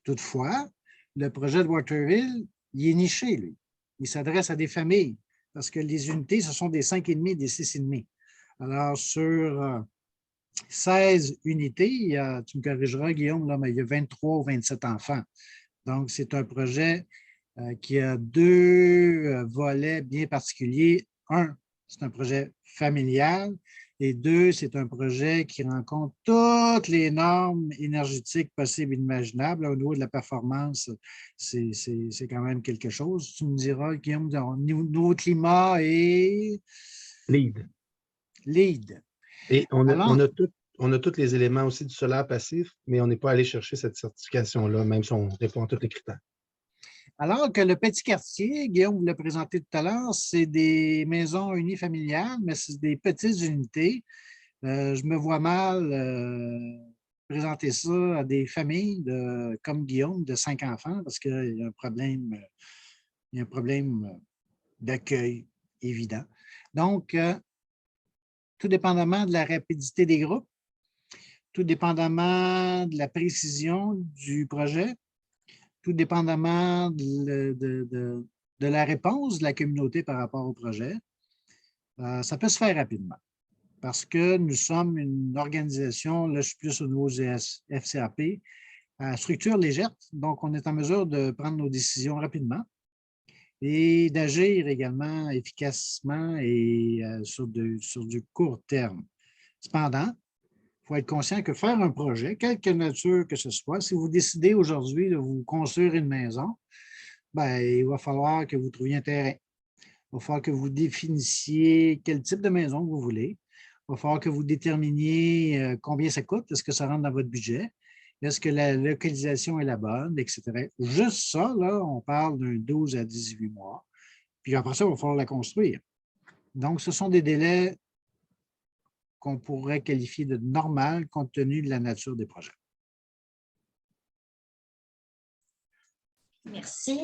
Toutefois, le projet de Waterville, il est niché, lui. Il s'adresse à des familles parce que les unités, ce sont des 5,5 et des 6,5. Alors, sur 16 unités, tu me corrigeras, Guillaume, là, mais il y a 23 ou 27 enfants. Donc, c'est un projet qui a 2 volets bien particuliers. Un, c'est un projet familial Et 2, c'est un projet qui rencontre toutes les normes énergétiques possibles et imaginables. Au niveau de la performance, c'est quand même quelque chose. Tu me diras, Guillaume, niveau climat et LEED. LEED. Et Alors, on a tous les éléments aussi du solaire passif, mais on n'est pas allé chercher cette certification-là, même si on répond à tous les critères. Alors que le petit quartier, Guillaume vous l'a présenté tout à l'heure, c'est des maisons unifamiliales, mais c'est des petites unités. Je me vois mal présenter ça à des familles comme Guillaume de 5 enfants parce qu'il y a un problème d'accueil évident. Donc, tout dépendamment de la rapidité des groupes, tout dépendamment de la précision du projet, tout dépendamment de la réponse de la communauté par rapport au projet, ça peut se faire rapidement. Parce que nous sommes une organisation, là je suis plus au niveau du FCAP, à structure légère, donc on est en mesure de prendre nos décisions rapidement et d'agir également efficacement et sur du court terme. Cependant, il faut être conscient que faire un projet, quelque nature que ce soit, si vous décidez aujourd'hui de vous construire une maison, bien, il va falloir que vous trouviez un terrain. Il va falloir que vous définissiez quel type de maison vous voulez. Il va falloir que vous déterminiez combien ça coûte. Est-ce que ça rentre dans votre budget? Est-ce que la localisation est la bonne, etc. Juste ça, là, on parle d'un 12 à 18 mois. Puis après ça, il va falloir la construire. Donc, ce sont des délais qu'on pourrait qualifier de normal compte tenu de la nature des projets. Merci.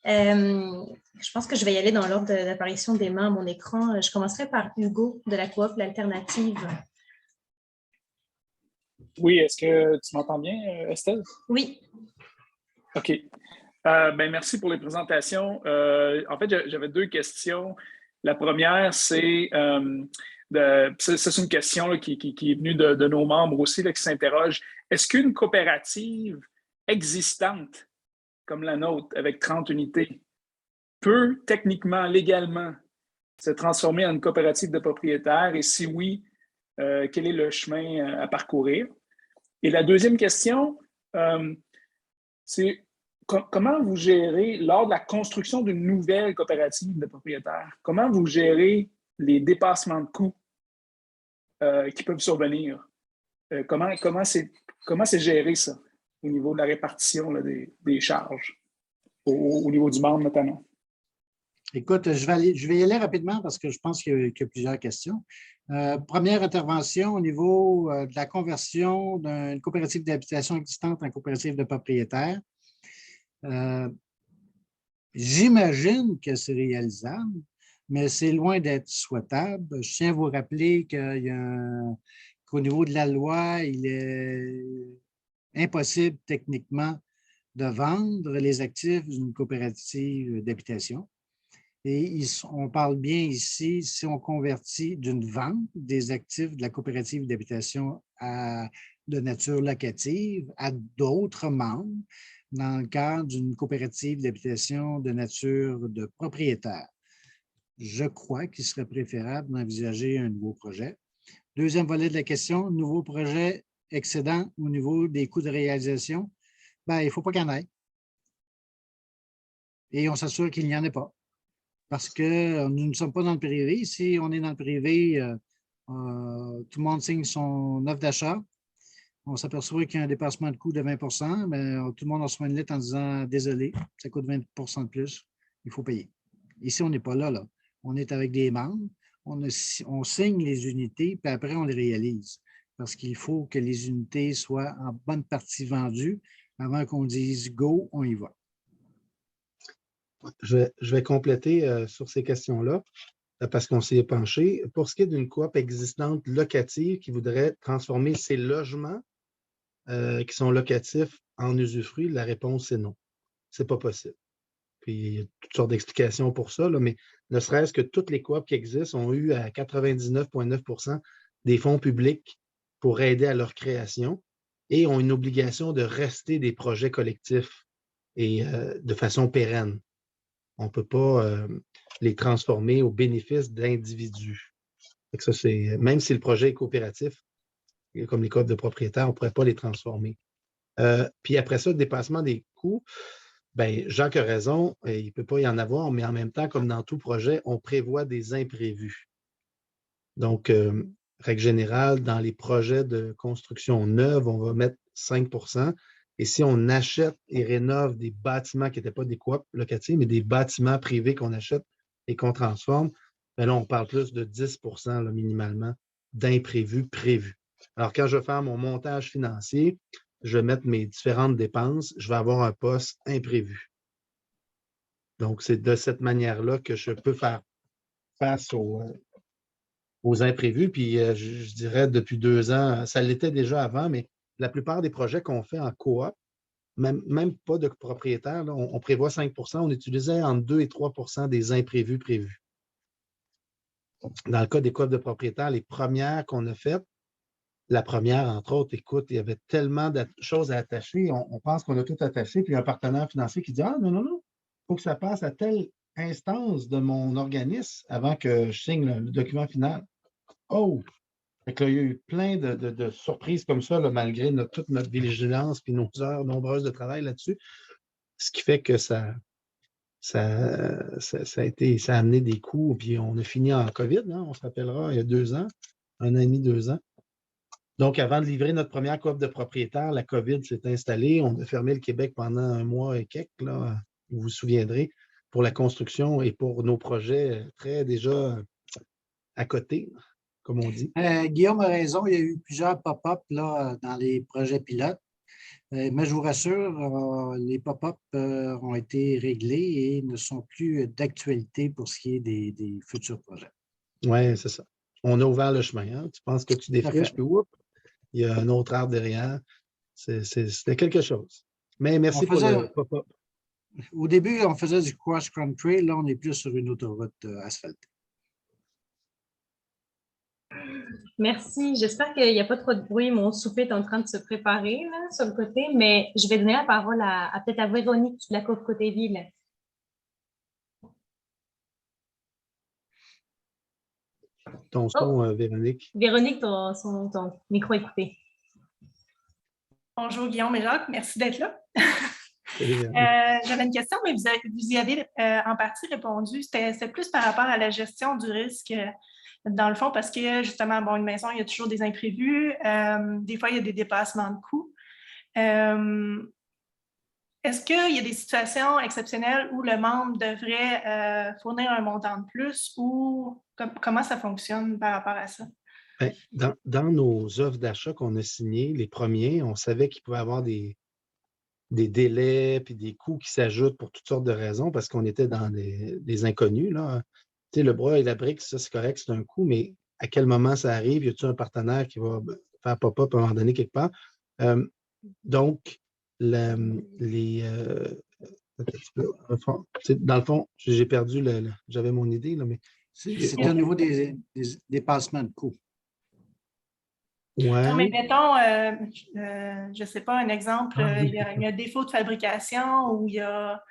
Je pense que je vais y aller dans l'ordre d'apparition des mains à mon écran. Je commencerai par Hugo de la coop L'Alternative. Oui, est-ce que tu m'entends bien, Estelle? Oui. OK. Merci pour les présentations. En fait, j'avais 2 questions. La première, c'est une question là, qui est venue de nos membres aussi, là, qui s'interrogent. Est-ce qu'une coopérative existante comme la nôtre, avec 30 unités, peut techniquement, légalement, se transformer en une coopérative de propriétaires? Et si oui, quel est le chemin à parcourir? Et la deuxième question, c'est comment vous gérez, lors de la construction d'une nouvelle coopérative de propriétaires, comment vous gérez les dépassements de coûts qui peuvent survenir? Comment c'est géré ça au niveau de la répartition là, des charges, au niveau du membre notamment? Écoute, je vais y aller rapidement parce que je pense qu'il y a plusieurs questions. Première intervention au niveau de la conversion d'une coopérative d'habitation existante en coopérative de propriétaires. J'imagine que c'est réalisable, mais c'est loin d'être souhaitable. Je tiens à vous rappeler qu'au niveau de la loi, il est impossible techniquement de vendre les actifs d'une coopérative d'habitation. Et on parle bien ici, si on convertit d'une vente des actifs de la coopérative d'habitation de nature locative à d'autres membres dans le cadre d'une coopérative d'habitation de nature de propriétaire. Je crois qu'il serait préférable d'envisager un nouveau projet. Deuxième volet de la question, nouveau projet excédent au niveau des coûts de réalisation. Bien, il ne faut pas qu'il y en ait. Et on s'assure qu'il n'y en ait pas. Parce que nous ne sommes pas dans le privé. Si on est dans le privé, tout le monde signe son offre d'achat. On s'aperçoit qu'il y a un dépassement de coût de 20 mais tout le monde reçoit une lettre en disant « Désolé, ça coûte 20 de plus, il faut payer ». Ici, on n'est pas là. On est avec des membres, on signe les unités, puis après, on les réalise. Parce qu'il faut que les unités soient en bonne partie vendues avant qu'on dise « Go, on y va ». Je vais compléter sur ces questions-là parce qu'on s'y est penché. Pour ce qui est d'une coop existante locative qui voudrait transformer ses logements qui sont locatifs en usufruit, la réponse est non. Ce n'est pas possible. Puis il y a toutes sortes d'explications pour ça, là, mais ne serait-ce que toutes les coops qui existent ont eu à 99,9% des fonds publics pour aider à leur création et ont une obligation de rester des projets collectifs et de façon pérenne. On ne peut pas les transformer au bénéfice d'individus. Fait que ça, même si le projet est coopératif, comme les coopes de propriétaires, on ne pourrait pas les transformer. Puis après ça, le dépassement des coûts, ben, Jacques a raison, il ne peut pas y en avoir, mais en même temps, comme dans tout projet, on prévoit des imprévus. Donc, règle générale, dans les projets de construction neuve, on va mettre 5 %. Et si on achète et rénove des bâtiments qui n'étaient pas des coops locatives, mais des bâtiments privés qu'on achète et qu'on transforme, ben là, on parle plus de 10 % là, minimalement d'imprévus prévus. Alors, quand je vais faire mon montage financier, je vais mettre mes différentes dépenses, je vais avoir un poste imprévu. Donc, c'est de cette manière-là que je peux faire face aux imprévus. Puis, je dirais, depuis 2 ans, ça l'était déjà avant, mais la plupart des projets qu'on fait en coop, même pas de propriétaire, là, on prévoit 5 %, on utilisait entre 2 et 3 % des imprévus prévus. Dans le cas des coop de propriétaires, les premières qu'on a faites, la première, entre autres, écoute, il y avait tellement de choses à attacher, on pense qu'on a tout attaché, puis un partenaire financier qui dit « Ah, non, il faut que ça passe à telle instance de mon organisme avant que je signe le document final. » Oh! Fait que là, il y a eu plein de surprises comme ça, là, malgré toute notre vigilance et nos heures nombreuses de travail là-dessus. Ce qui fait que ça a amené des coûts. Puis on a fini en COVID, hein, on se rappellera, il y a 2 ans, 1 an et demi, 2 ans. Donc, avant de livrer notre première coop de propriétaires, la COVID s'est installée. On a fermé le Québec pendant 1 mois et quelques, là, vous vous souviendrez, pour la construction et pour nos projets très déjà à côté, comme on dit. Guillaume a raison, il y a eu plusieurs pop-up dans les projets pilotes. Mais je vous rassure, les pop-up ont été réglés et ne sont plus d'actualité pour ce qui est des futurs projets. Oui, c'est ça. On a ouvert le chemin. Hein? Tu penses que tu défriches, puis oups, il y a un autre arbre derrière. C'était quelque chose. Mais merci pour le pop-up. Au début, on faisait du cross-country. Là, on est plus sur une autoroute asphaltée. Merci. J'espère qu'il n'y a pas trop de bruit. Mon souper est en train de se préparer là, sur le côté, mais je vais donner la parole peut-être à Véronique de la Coop Côté-Ville. Ton son, Véronique. Véronique, ton micro est coupé. Bonjour Guillaume et Jacques, merci d'être là. J'avais une question, mais vous y avez en partie répondu. C'était plus par rapport à la gestion du risque, dans le fond, parce que justement, bon, une maison, il y a toujours des imprévus. Des fois, il y a des dépassements de coûts. Est-ce qu'il y a des situations exceptionnelles où le membre devrait fournir un montant de plus ou comment ça fonctionne par rapport à ça? Dans nos offres d'achat qu'on a signées, les premiers, on savait qu'il pouvait y avoir des délais puis des coûts qui s'ajoutent pour toutes sortes de raisons parce qu'on était dans des inconnus. Là. Tu sais, le bras et la brique, ça, c'est correct, c'est un coût, mais à quel moment ça arrive? Y a-t-il un partenaire qui va faire pop-up à un moment donné quelque part? Donc, dans le fond, j'ai perdu j'avais mon idée, là, mais. C'est au niveau des dépassements de coûts. Ouais. Non, mais mettons, je ne sais pas, un exemple, il y a un défaut de fabrication ou il y a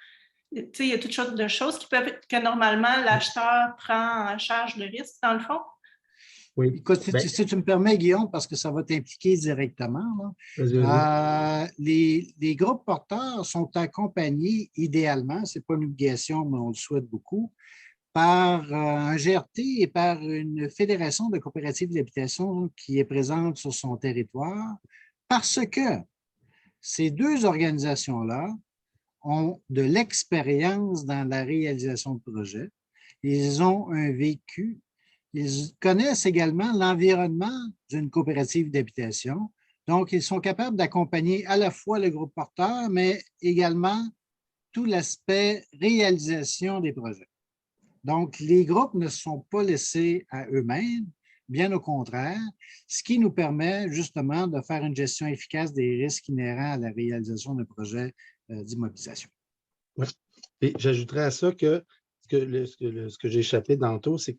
toutes sortes de choses que normalement l'acheteur prend en charge le risque, dans le fond. Oui. Écoute, si tu me permets, Guillaume, parce que ça va t'impliquer directement, là, les groupes porteurs sont accompagnés idéalement, ce n'est pas une obligation, mais on le souhaite beaucoup, par un GRT et par une fédération de coopératives d'habitation qui est présente sur son territoire, parce que ces deux organisations-là ont de l'expérience dans la réalisation de projets. Ils ont un vécu. Ils connaissent également l'environnement d'une coopérative d'habitation. Donc, ils sont capables d'accompagner à la fois le groupe porteur, mais également tout l'aspect réalisation des projets. Donc, les groupes ne sont pas laissés à eux-mêmes, bien au contraire, ce qui nous permet justement de faire une gestion efficace des risques inhérents à la réalisation de projets d'immobilisation. Oui. Et j'ajouterais à ça que ce que j'ai échappé tantôt, c'est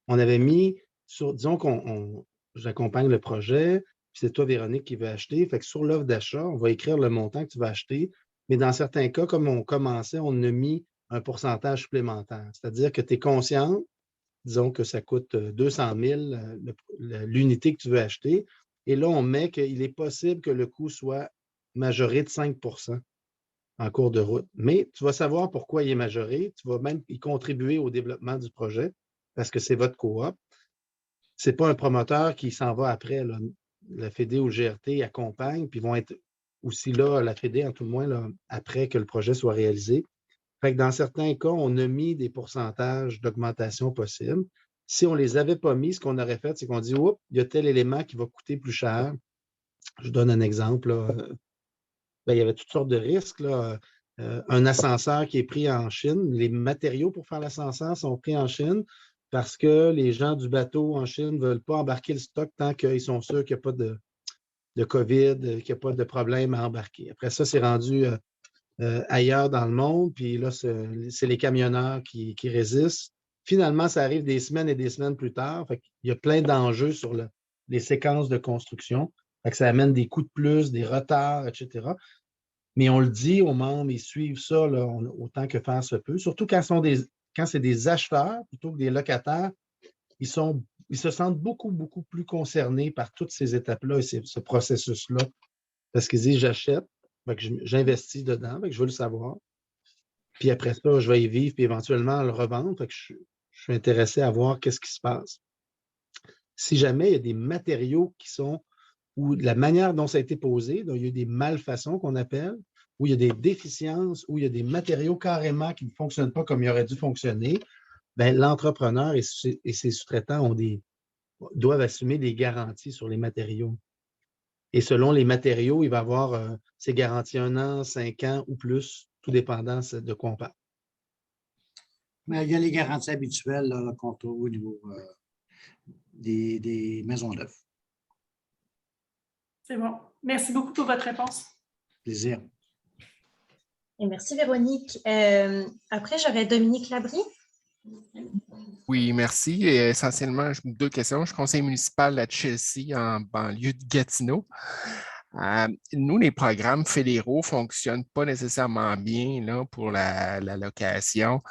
qu'on avait mis disons j'accompagne le projet, puis c'est toi, Véronique, qui va acheter. Fait que sur l'offre d'achat, on va écrire le montant que tu vas acheter, mais dans certains cas, comme on commençait, on a mis un pourcentage supplémentaire. C'est-à-dire que tu es conscient disons que ça coûte 200 000 l'unité que tu veux acheter. Et là, on met qu'il est possible que le coût soit majoré de 5 en cours de route. Mais tu vas savoir pourquoi il est majoré. Tu vas même y contribuer au développement du projet parce que c'est votre coop. Ce n'est pas un promoteur qui s'en va après. Là. La Fédé ou le GRT accompagnent, puis vont être aussi là, la Fédé, en tout le moins, là, après que le projet soit réalisé. Fait que dans certains cas, on a mis des pourcentages d'augmentation possibles. Si on ne les avait pas mis, ce qu'on aurait fait, c'est qu'on dit, oups, il y a tel élément qui va coûter plus cher. Je donne un exemple. Là. Il y avait toutes sortes de risques. Là. Un ascenseur qui est pris en Chine, les matériaux pour faire l'ascenseur sont pris en Chine parce que les gens du bateau en Chine ne veulent pas embarquer le stock tant qu'ils sont sûrs qu'il n'y a pas de COVID, qu'il n'y a pas de problème à embarquer. Après ça, c'est rendu ailleurs dans le monde, puis là, c'est les camionneurs qui résistent. Finalement, ça arrive des semaines et des semaines plus tard. Fait qu'il y a plein d'enjeux sur les séquences de construction. Fait que ça amène des coûts de plus, des retards, etc. Mais on le dit aux membres, ils suivent ça là, autant que faire se peut. Surtout quand c'est des acheteurs plutôt que des locataires, ils se sentent beaucoup, beaucoup plus concernés par toutes ces étapes-là et ce processus-là. Parce qu'ils disent, j'achète, j'investis dedans, je veux le savoir. Puis après ça, je vais y vivre, puis éventuellement le revendre. Fait que je suis intéressé à voir qu'est-ce qui se passe. Si jamais il y a des matériaux qui sont, ou la manière dont ça a été posé, donc il y a des malfaçons qu'on appelle, où il y a des déficiences, où il y a des matériaux carrément qui ne fonctionnent pas comme ils auraient dû fonctionner, l'entrepreneur et ses sous-traitants doivent assumer des garanties sur les matériaux. Et selon les matériaux, il va avoir ces garanties 1 an, 5 ans ou plus, tout dépendant de quoi on parle. Mais il y a les garanties habituelles qu'on trouve au niveau des maisons neuves. C'est bon. Merci beaucoup pour votre réponse. Plaisir. Et merci, Véronique. Après, j'aurais Dominique Labrie. Oui, merci. Et essentiellement, 2 questions. Je suis conseiller municipal à Chelsea, en banlieue de Gatineau. Nous, les programmes fédéraux ne fonctionnent pas nécessairement bien là, pour la location,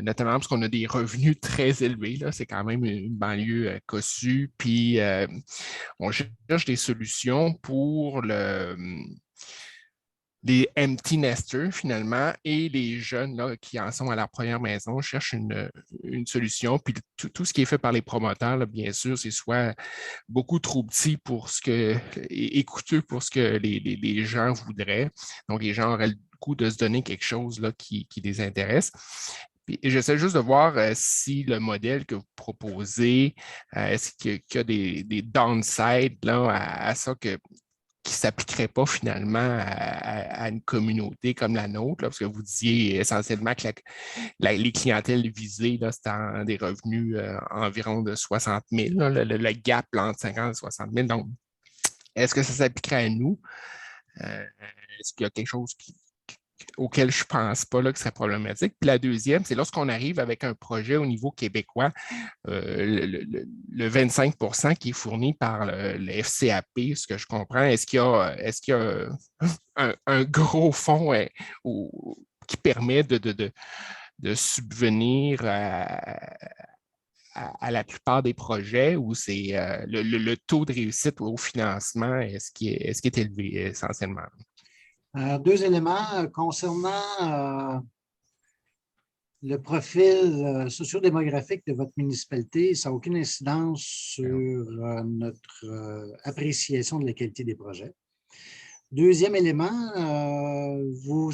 notamment parce qu'on a des revenus très élevés. C'est quand même une banlieue cossue. Puis, on cherche des solutions pour les empty nesters, finalement, et les jeunes là, qui en sont à leur première maison cherchent une solution. Puis tout ce qui est fait par les promoteurs, là, bien sûr, c'est soit beaucoup trop petit et coûteux pour ce que les gens voudraient. Donc, les gens auraient le goût de se donner quelque chose là, qui les intéresse. Et j'essaie juste de voir si le modèle que vous proposez, est-ce qu'il y a des downsides là, à ça qui ne s'appliquerait pas finalement à une communauté comme la nôtre, là, parce que vous disiez essentiellement que les clientèles visées, c'est des revenus environ de 60 000, là, le gap là, entre 50 et 60 000. Donc, est-ce que ça s'appliquerait à nous? Est-ce qu'il y a quelque chose auquel je ne pense pas là, que ce serait problématique? Puis la deuxième, c'est lorsqu'on arrive avec un projet au niveau québécois, le 25 % qui est fourni par le FCAP, ce que je comprends, est-ce qu'il y a un gros fonds qui permet de subvenir à la plupart des projets où c'est le taux de réussite au financement, est-ce qu'il est élevé essentiellement? 2 éléments concernant le profil sociodémographique de votre municipalité. Ça n'a aucune incidence sur notre appréciation de la qualité des projets. Deuxième élément, vous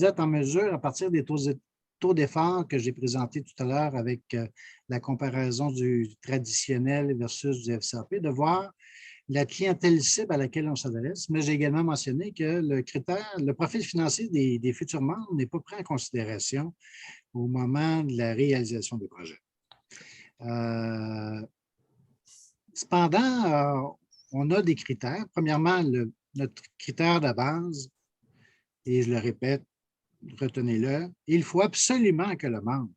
êtes en mesure, à partir des taux d'effort que j'ai présentés tout à l'heure avec la comparaison du traditionnel versus du FCAP, de voir la clientèle cible à laquelle on s'adresse, mais j'ai également mentionné que le profil financier des futurs membres n'est pas pris en considération au moment de la réalisation des projets. Cependant, on a des critères. Premièrement, notre critère de base, et je le répète, retenez-le, il faut absolument que le membre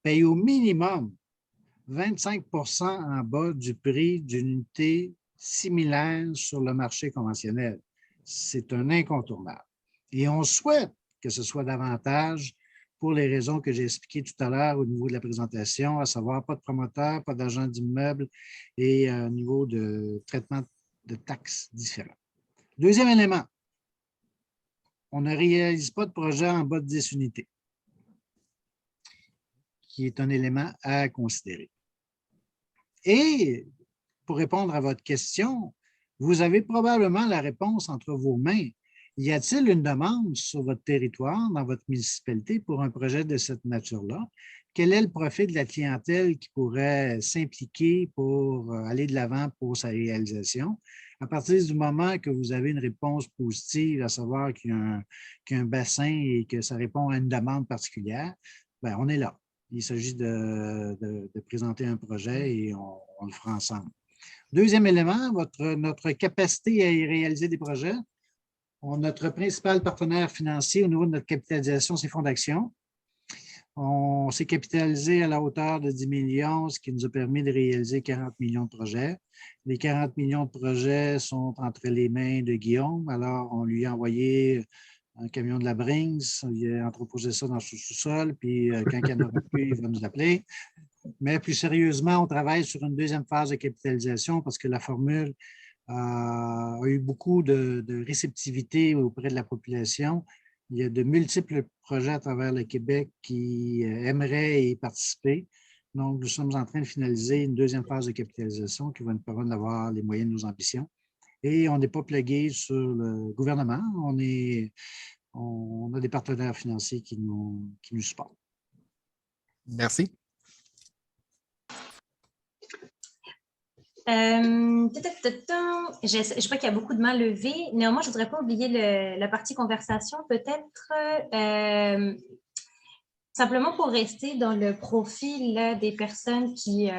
paye au minimum 25 % en bas du prix d'une unité similaire sur le marché conventionnel. C'est un incontournable. Et on souhaite que ce soit davantage pour les raisons que j'ai expliquées tout à l'heure au niveau de la présentation, à savoir pas de promoteur, pas d'agent d'immeuble et un niveau de traitement de taxes différents. Deuxième élément, on ne réalise pas de projet en bas de 10 unités, qui est un élément à considérer. Et pour répondre à votre question, vous avez probablement la réponse entre vos mains. Y a-t-il une demande sur votre territoire, dans votre municipalité, pour un projet de cette nature-là? Quel est le profil de la clientèle qui pourrait s'impliquer pour aller de l'avant pour sa réalisation? À partir du moment que vous avez une réponse positive, à savoir qu'il y a un bassin et que ça répond à une demande particulière, bien, on est là. Il s'agit de présenter un projet et on le fera ensemble. Deuxième élément, notre capacité à y réaliser des projets. Notre principal partenaire financier au niveau de notre capitalisation, c'est Fonds d'Action. On s'est capitalisé à la hauteur de 10 millions, ce qui nous a permis de réaliser 40 millions de projets. Les 40 millions de projets sont entre les mains de Guillaume. Alors, on lui a envoyé un camion de la Brings, il a entreposé ça dans son sous-sol, puis quand il y en aura plus, il va nous appeler. Mais plus sérieusement, on travaille sur une deuxième phase de capitalisation parce que la formule a eu beaucoup de réceptivité auprès de la population. Il y a de multiples projets à travers le Québec qui aimeraient y participer. Donc, nous sommes en train de finaliser une deuxième phase de capitalisation qui va nous permettre d'avoir les moyens de nos ambitions. Et on n'est pas plugué sur le gouvernement. On a des partenaires financiers qui nous supportent. Merci. Je vois qu'il y a beaucoup de mains levées. Néanmoins, je ne voudrais pas oublier la partie conversation. Peut-être simplement pour rester dans le profil là, des personnes qui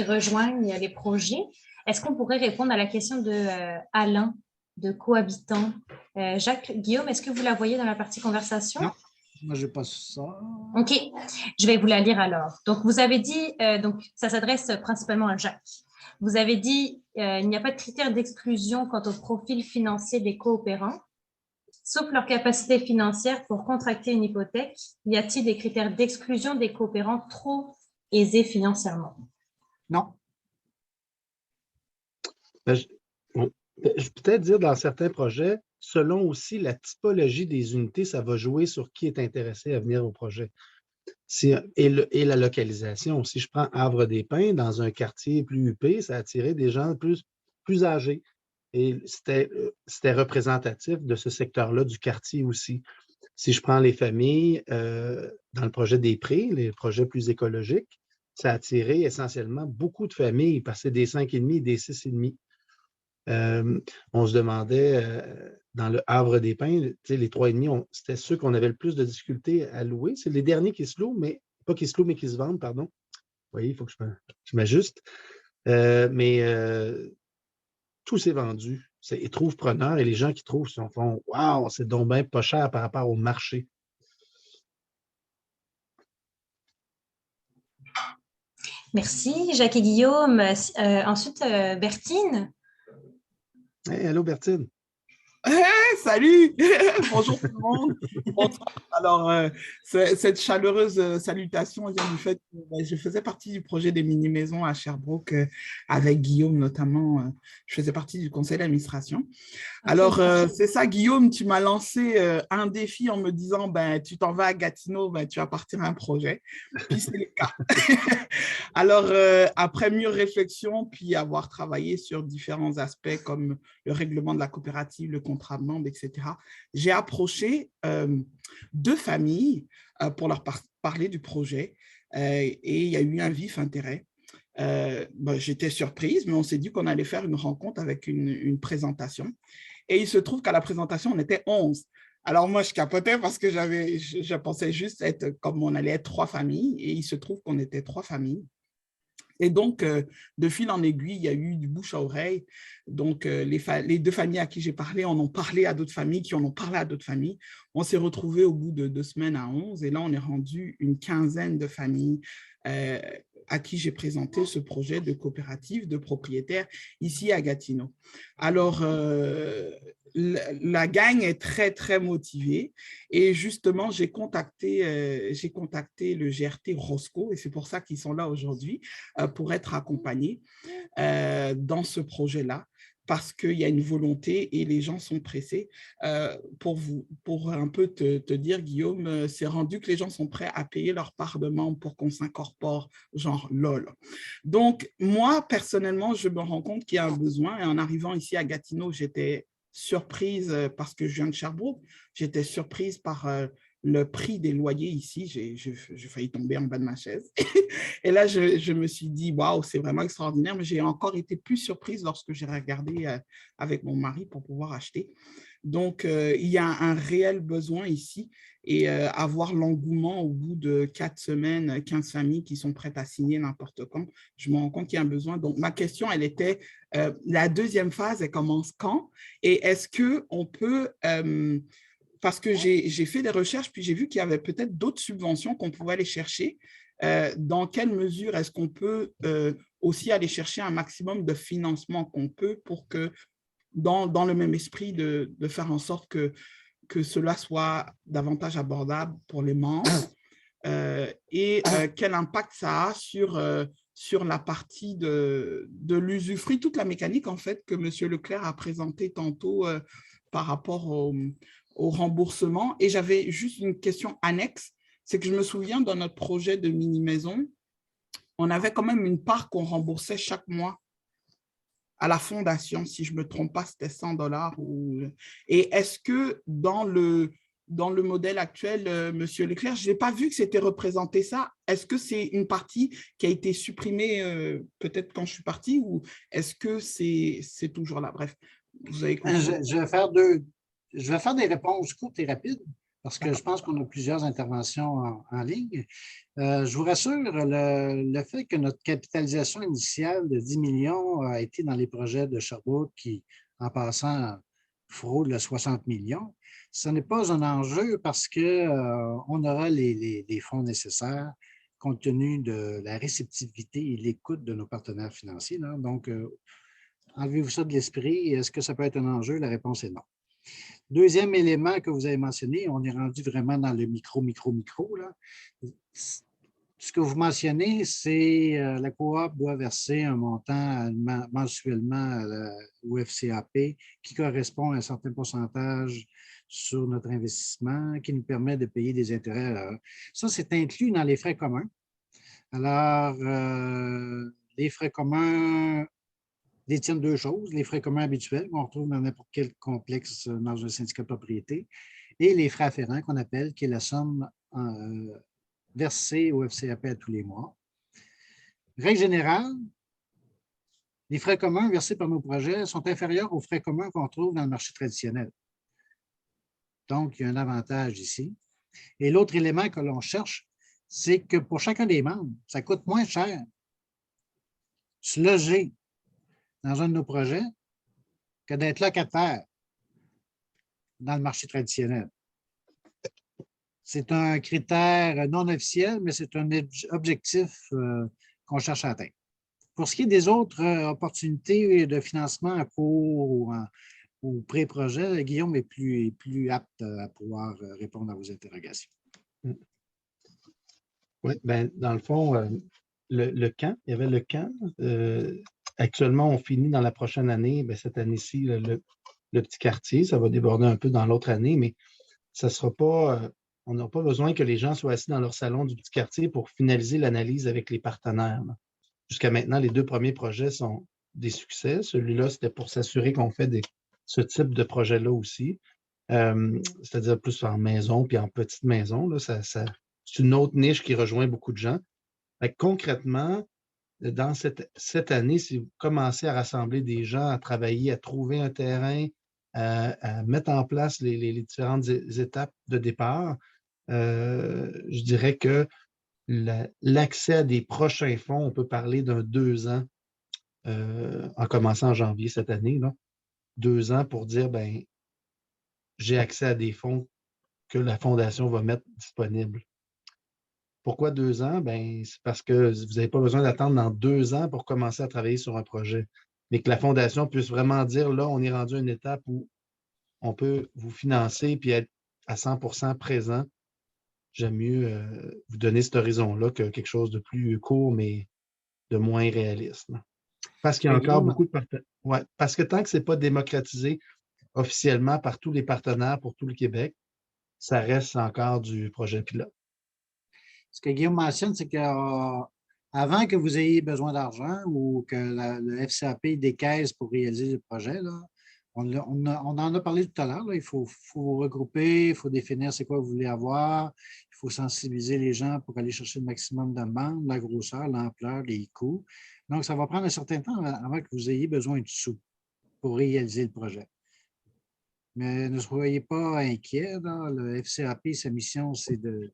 rejoignent les projets, est-ce qu'on pourrait répondre à la question de Alain, de cohabitant? Jacques, Guillaume, est-ce que vous la voyez dans la partie conversation? Non, moi je n'ai pas ça. OK, je vais vous la lire alors. Donc, vous avez dit, donc ça s'adresse principalement à Jacques. Vous avez dit il n'y a pas de critères d'exclusion quant au profil financier des coopérants, sauf leur capacité financière pour contracter une hypothèque. Y a-t-il des critères d'exclusion des coopérants trop aisés financièrement? Non. Je peux peut-être dire dans certains projets, selon aussi la typologie des unités, ça va jouer sur qui est intéressé à venir au projet. Et la localisation. Si je prends Havre-des-Pins, dans un quartier plus huppé, ça attirait des gens plus âgés. Et c'était représentatif de ce secteur-là du quartier aussi. Si je prends les familles, dans le projet des prés, les projets plus écologiques, ça a attiré essentiellement beaucoup de familles, parce que des 5,5 et des 6,5. On se demandait, dans le Havre-des-Pins, les 3,5, c'était ceux qu'on avait le plus de difficultés à louer. C'est les derniers qui se louent, mais pas qui se louent, mais qui se vendent, pardon. Vous voyez, il faut que je m'ajuste. Tout s'est vendu. Ils trouvent preneur et les gens qui trouvent se font « Wow, c'est donc bien pas cher par rapport au marché. » Merci, Jacques et Guillaume. Ensuite, Bertine. Hey, allô, Bertine. Hey, salut! Bonjour tout le monde. Bonsoir. Alors, cette chaleureuse salutation vient du fait que je faisais partie du projet des mini-maisons à Sherbrooke avec Guillaume notamment. Je faisais partie du conseil d'administration. Alors, c'est ça, Guillaume, tu m'as lancé un défi en me disant, tu t'en vas à Gatineau, tu vas partir à un projet. Puis c'est le cas. Alors, après mûre réflexion, puis avoir travaillé sur différents aspects comme le règlement de la coopérative, le contrat de membre, etc., j'ai approché 2 familles pour leur parler du projet et il y a eu un vif intérêt. J'étais surprise, mais on s'est dit qu'on allait faire une rencontre avec une présentation. Et il se trouve qu'à la présentation, on était 11. Alors moi, je capotais parce que je pensais juste être comme on allait être 3 familles et il se trouve qu'on était 3 familles. Et donc, de fil en aiguille, il y a eu du bouche à oreille. Donc, les 2 familles à qui j'ai parlé en ont parlé à d'autres familles, qui en ont parlé à d'autres familles. On s'est retrouvés au bout de 2 semaines à 11. Et là, on est rendu une quinzaine de familles à qui j'ai présenté ce projet de coopérative de propriétaires ici à Gatineau. Alors, la gang est très, très motivée. Et justement, j'ai contacté le GRT Roscoe, et c'est pour ça qu'ils sont là aujourd'hui, pour être accompagnés dans ce projet-là, parce qu'il y a une volonté et les gens sont pressés. Pour un peu te dire, Guillaume, c'est rendu que les gens sont prêts à payer leur part de membre pour qu'on s'incorpore, genre lol. Donc, moi, personnellement, je me rends compte qu'il y a un besoin. Et en arrivant ici à Gatineau, j'étais surprise parce que je viens de Sherbrooke. J'étais surprise par le prix des loyers ici. J'ai failli tomber en bas de ma chaise. Et là, je me suis dit, waouh, c'est vraiment extraordinaire. Mais j'ai encore été plus surprise lorsque j'ai regardé avec mon mari pour pouvoir acheter. Donc, il y a un réel besoin ici. Et avoir l'engouement au bout de 4 semaines, 15 familles qui sont prêtes à signer n'importe quand, je me rends compte qu'il y a un besoin. Donc, ma question, elle était, la deuxième phase, elle commence quand? Et est-ce qu'on peut, parce que j'ai fait des recherches, puis j'ai vu qu'il y avait peut-être d'autres subventions qu'on pouvait aller chercher. Dans quelle mesure est-ce qu'on peut aussi aller chercher un maximum de financement qu'on peut pour que, dans le même esprit de faire en sorte que cela soit davantage abordable pour les membres et quel impact ça a sur la partie de l'usufruit, toute la mécanique en fait que M. Leclerc a présenté tantôt par rapport au remboursement. Et j'avais juste une question annexe, c'est que je me souviens dans notre projet de mini-maison, on avait quand même une part qu'on remboursait chaque mois à la fondation, si je ne me trompe pas, c'était 100 $. Et est-ce que dans le modèle actuel, M. Leclerc, je n'ai pas vu que c'était représenté ça. Est-ce que c'est une partie qui a été supprimée peut-être quand je suis parti ou est-ce que c'est toujours là? Bref, vous avez compris. Je vais faire des réponses courtes et rapides parce que je pense qu'on a plusieurs interventions en ligne. Je vous rassure, le fait que notre capitalisation initiale de 10 millions a été dans les projets de Sherbrooke qui, en passant, frôle le 60 millions, ce n'est pas un enjeu parce qu'on aura les fonds nécessaires compte tenu de la réceptivité et l'écoute de nos partenaires financiers. Là. Donc, enlevez-vous ça de l'esprit. Est-ce que ça peut être un enjeu? La réponse est non. Deuxième élément que vous avez mentionné, on est rendu vraiment dans le micro. Là. Ce que vous mentionnez, c'est la coop doit verser un montant mensuellement au FCAP qui correspond à un certain pourcentage sur notre investissement qui nous permet de payer des intérêts. Ça, c'est inclus dans les frais communs. Alors, les frais communs détiennent deux choses, les frais communs habituels qu'on retrouve dans n'importe quel complexe dans un syndicat de propriété et les frais afférents qu'on appelle, qui est la somme versée au FCAP à tous les mois. Règle générale, les frais communs versés par nos projets sont inférieurs aux frais communs qu'on trouve dans le marché traditionnel. Donc, il y a un avantage ici. Et l'autre élément que l'on cherche, c'est que pour chacun des membres, ça coûte moins cher se loger dans un de nos projets que d'être locataire dans le marché traditionnel. C'est un critère non officiel, mais c'est un objectif qu'on cherche à atteindre. Pour ce qui est des autres opportunités de financement à court ou pré-projet, Guillaume est plus apte à pouvoir répondre à vos interrogations. Oui, bien, dans le fond, le camp, il y avait le camp. Actuellement, on finit dans la prochaine année, bien, cette année-ci, le petit quartier. Ça va déborder un peu dans l'autre année, mais ça ne sera pas. On n'aura pas besoin que les gens soient assis dans leur salon du petit quartier pour finaliser l'analyse avec les partenaires. Jusqu'à maintenant, les 2 premiers projets sont des succès. Celui-là, c'était pour s'assurer qu'on fait ce type de projet-là aussi. C'est-à-dire plus en maison puis en petite maison. Là, c'est une autre niche qui rejoint beaucoup de gens. Concrètement, dans cette année, si vous commencez à rassembler des gens, à travailler, à trouver un terrain, à mettre en place les différentes étapes de départ, je dirais que l'accès à des prochains fonds, on peut parler d'un 2 ans en commençant en janvier cette année, là, 2 ans pour dire, ben, j'ai accès à des fonds que la Fondation va mettre disponibles. Pourquoi 2 ans? Ben, c'est parce que vous n'avez pas besoin d'attendre dans 2 ans pour commencer à travailler sur un projet. Mais que la Fondation puisse vraiment dire, là, on est rendu à une étape où on peut vous financer puis être à 100% présent, j'aime mieux vous donner cet horizon-là que quelque chose de plus court, mais de moins réaliste. Parce qu'il y a encore beaucoup de partenaires. Ouais, parce que tant que ce n'est pas démocratisé officiellement par tous les partenaires pour tout le Québec, ça reste encore du projet pilote. Ce que Guillaume mentionne, c'est qu'avant que vous ayez besoin d'argent ou que le FCAP décaisse pour réaliser le projet, là, on en a parlé tout à l'heure. Il faut vous regrouper, il faut définir c'est quoi vous voulez avoir, il faut sensibiliser les gens pour aller chercher le maximum de membres, la grosseur, l'ampleur, les coûts. Donc, ça va prendre un certain temps avant que vous ayez besoin de sous pour réaliser le projet. Mais ne soyez pas inquiets. Là. Le FCAP, sa mission, c'est de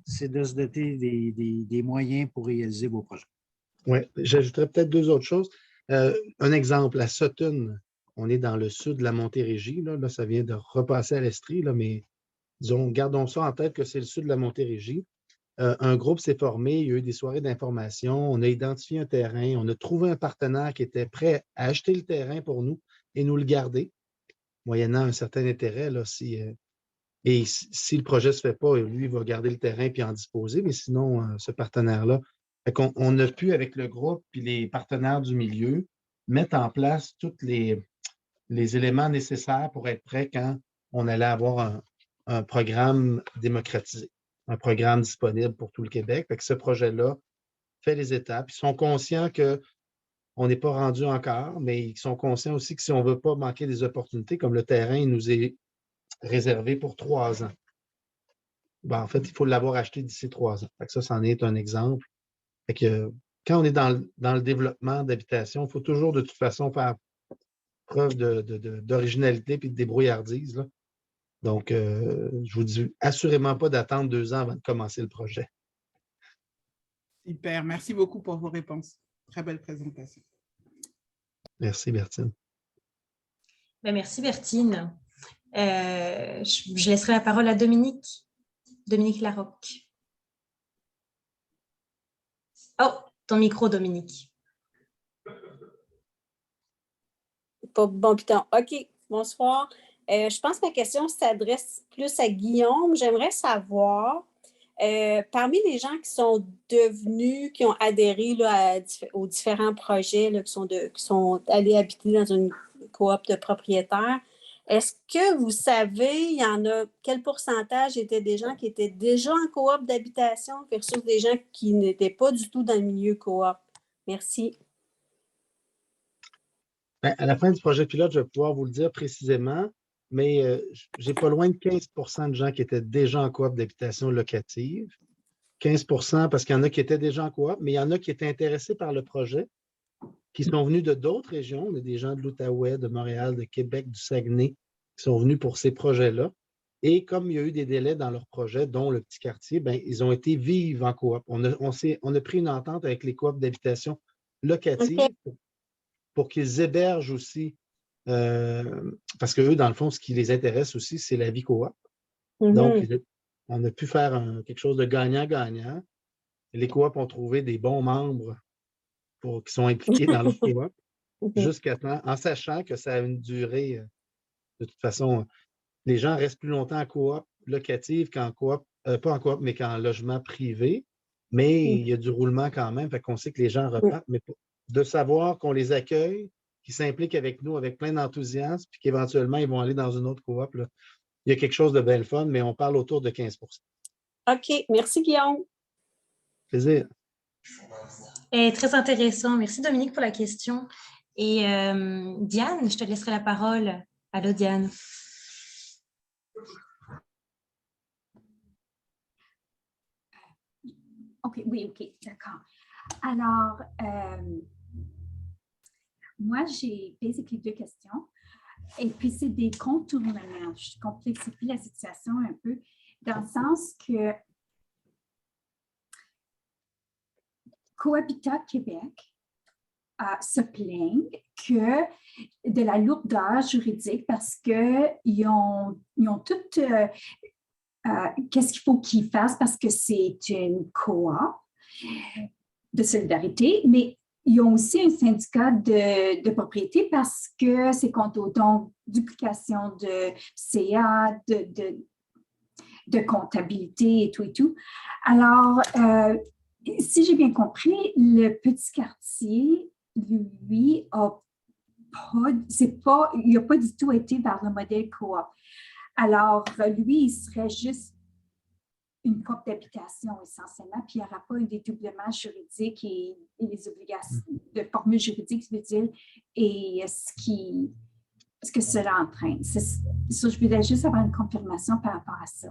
se doter des moyens pour réaliser vos projets. Oui, j'ajouterais peut-être 2 autres choses. Un exemple, à Sutton, on est dans le sud de la Montérégie. Là, ça vient de repasser à l'Estrie, mais disons, gardons ça en tête que c'est le sud de la Montérégie. Un groupe s'est formé, il y a eu des soirées d'information, on a identifié un terrain, on a trouvé un partenaire qui était prêt à acheter le terrain pour nous et nous le garder, moyennant un certain intérêt. Là, si le projet ne se fait pas, lui, il va garder le terrain puis en disposer, mais sinon, ce partenaire-là, on a pu, avec le groupe puis les partenaires du milieu, mettre en place tous les éléments nécessaires pour être prêt quand on allait avoir un programme démocratisé, un programme disponible pour tout le Québec. Fait que ce projet-là fait les étapes. Ils sont conscients qu'on n'est pas rendu encore, mais ils sont conscients aussi que si on ne veut pas manquer des opportunités, comme le terrain il nous est réservé pour 3 ans. Ben, en fait, il faut l'avoir acheté d'ici 3 ans. Fait que ça, c'en est un exemple. Fait que, quand on est dans le développement d'habitation, il faut toujours de toute façon faire preuve d'originalité et de débrouillardise. Là. Donc, je vous dis assurément pas d'attendre 2 ans avant de commencer le projet. Super, merci beaucoup pour vos réponses. Très belle présentation. Merci, Bertine. Bien, merci, Bertine. Je laisserai la parole à Dominique Larocque. Oh, ton micro, Dominique. Bon, putain. OK, bonsoir. Je pense que ma question s'adresse plus à Guillaume. J'aimerais savoir, parmi les gens qui sont devenus, qui ont adhéré là, aux différents projets, là, qui sont allés habiter dans une coop de propriétaires, est-ce que vous savez, il y en a, quel pourcentage étaient des gens qui étaient déjà en coop d'habitation versus des gens qui n'étaient pas du tout dans le milieu coop? Merci. Bien, à la fin du projet pilote, je vais pouvoir vous le dire précisément, mais j'ai pas loin de 15% de gens qui étaient déjà en coop d'habitation locative. 15% parce qu'il y en a qui étaient déjà en coop, mais il y en a qui étaient intéressés par le projet, qui sont venus de d'autres régions. On a des gens de l'Outaouais, de Montréal, de Québec, du Saguenay, qui sont venus pour ces projets-là. Et comme il y a eu des délais dans leur projet, dont le petit quartier, bien, ils ont été vivre en coop. On a pris une entente avec les coops d'habitation locative pour qu'ils hébergent aussi, parce qu'eux, dans le fond, ce qui les intéresse aussi, c'est la vie coop. Donc, on a pu faire quelque chose de gagnant-gagnant. Les coops ont trouvé des bons membres qui sont impliqués dans leur coop jusqu'à temps, en sachant que ça a une durée. De toute façon, les gens restent plus longtemps en coop locative qu'en coop, pas en coop, mais qu'en logement privé. Mais il y a du roulement quand même, fait qu'on sait que les gens repartent. Mais de savoir qu'on les accueille, qu'ils s'impliquent avec nous avec plein d'enthousiasme, puis qu'éventuellement, ils vont aller dans une autre coop, là. Il y a quelque chose de belle fun, mais on parle autour de 15%. OK. Merci, Guillaume. Plaisir. Très intéressant. Merci, Dominique, pour la question. Et Diane, je te laisserai la parole. Allô, Diane. OK, oui, OK, d'accord. Alors, moi, j'ai basically 2 questions. Et puis, c'est des contournements. Je complexifie la situation un peu dans le sens que Cohabitat Québec se plaignent de la lourdeur juridique parce qu'ils ont tout qu'est-ce qu'il faut qu'ils fassent parce que c'est une coop de solidarité, mais ils ont aussi un syndicat de propriété parce que c'est condos, donc duplication de CA, de comptabilité et tout et tout. Alors, si j'ai bien compris, le petit quartier, lui, il n'a pas du tout été vers le modèle coop. Alors, lui, il serait juste une coop d'habitation essentiellement, puis il n'y aura pas un dédoublement juridique et les obligations de formule juridique, je veux dire, et ce que cela entraîne. Ça, je voulais juste avoir une confirmation par rapport à ça.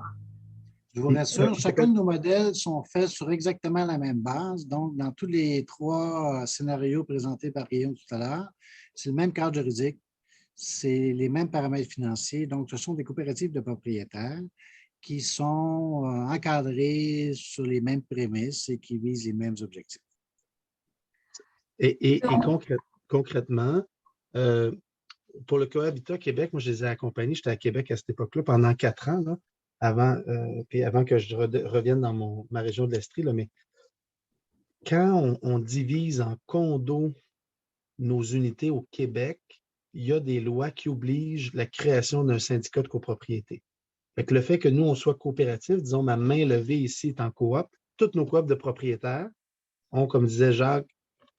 Je vous rassure, chacun de nos modèles sont faits sur exactement la même base. Donc, dans tous les 3 scénarios présentés par Guillaume tout à l'heure, c'est le même cadre juridique, c'est les mêmes paramètres financiers. Donc, ce sont des coopératives de propriétaires qui sont encadrées sur les mêmes prémices et qui visent les mêmes objectifs. Et concrètement, pour le Cohabitat Québec, moi, je les ai accompagnés. J'étais à Québec à cette époque-là pendant 4 ans, là, avant que je revienne dans ma région de l'Estrie. Là, mais quand on divise en condos nos unités au Québec, il y a des lois qui obligent la création d'un syndicat de copropriété. Fait que le fait que nous, on soit coopératif, disons, ma main levée ici est en coop, toutes nos coops de propriétaires ont, comme disait Jacques,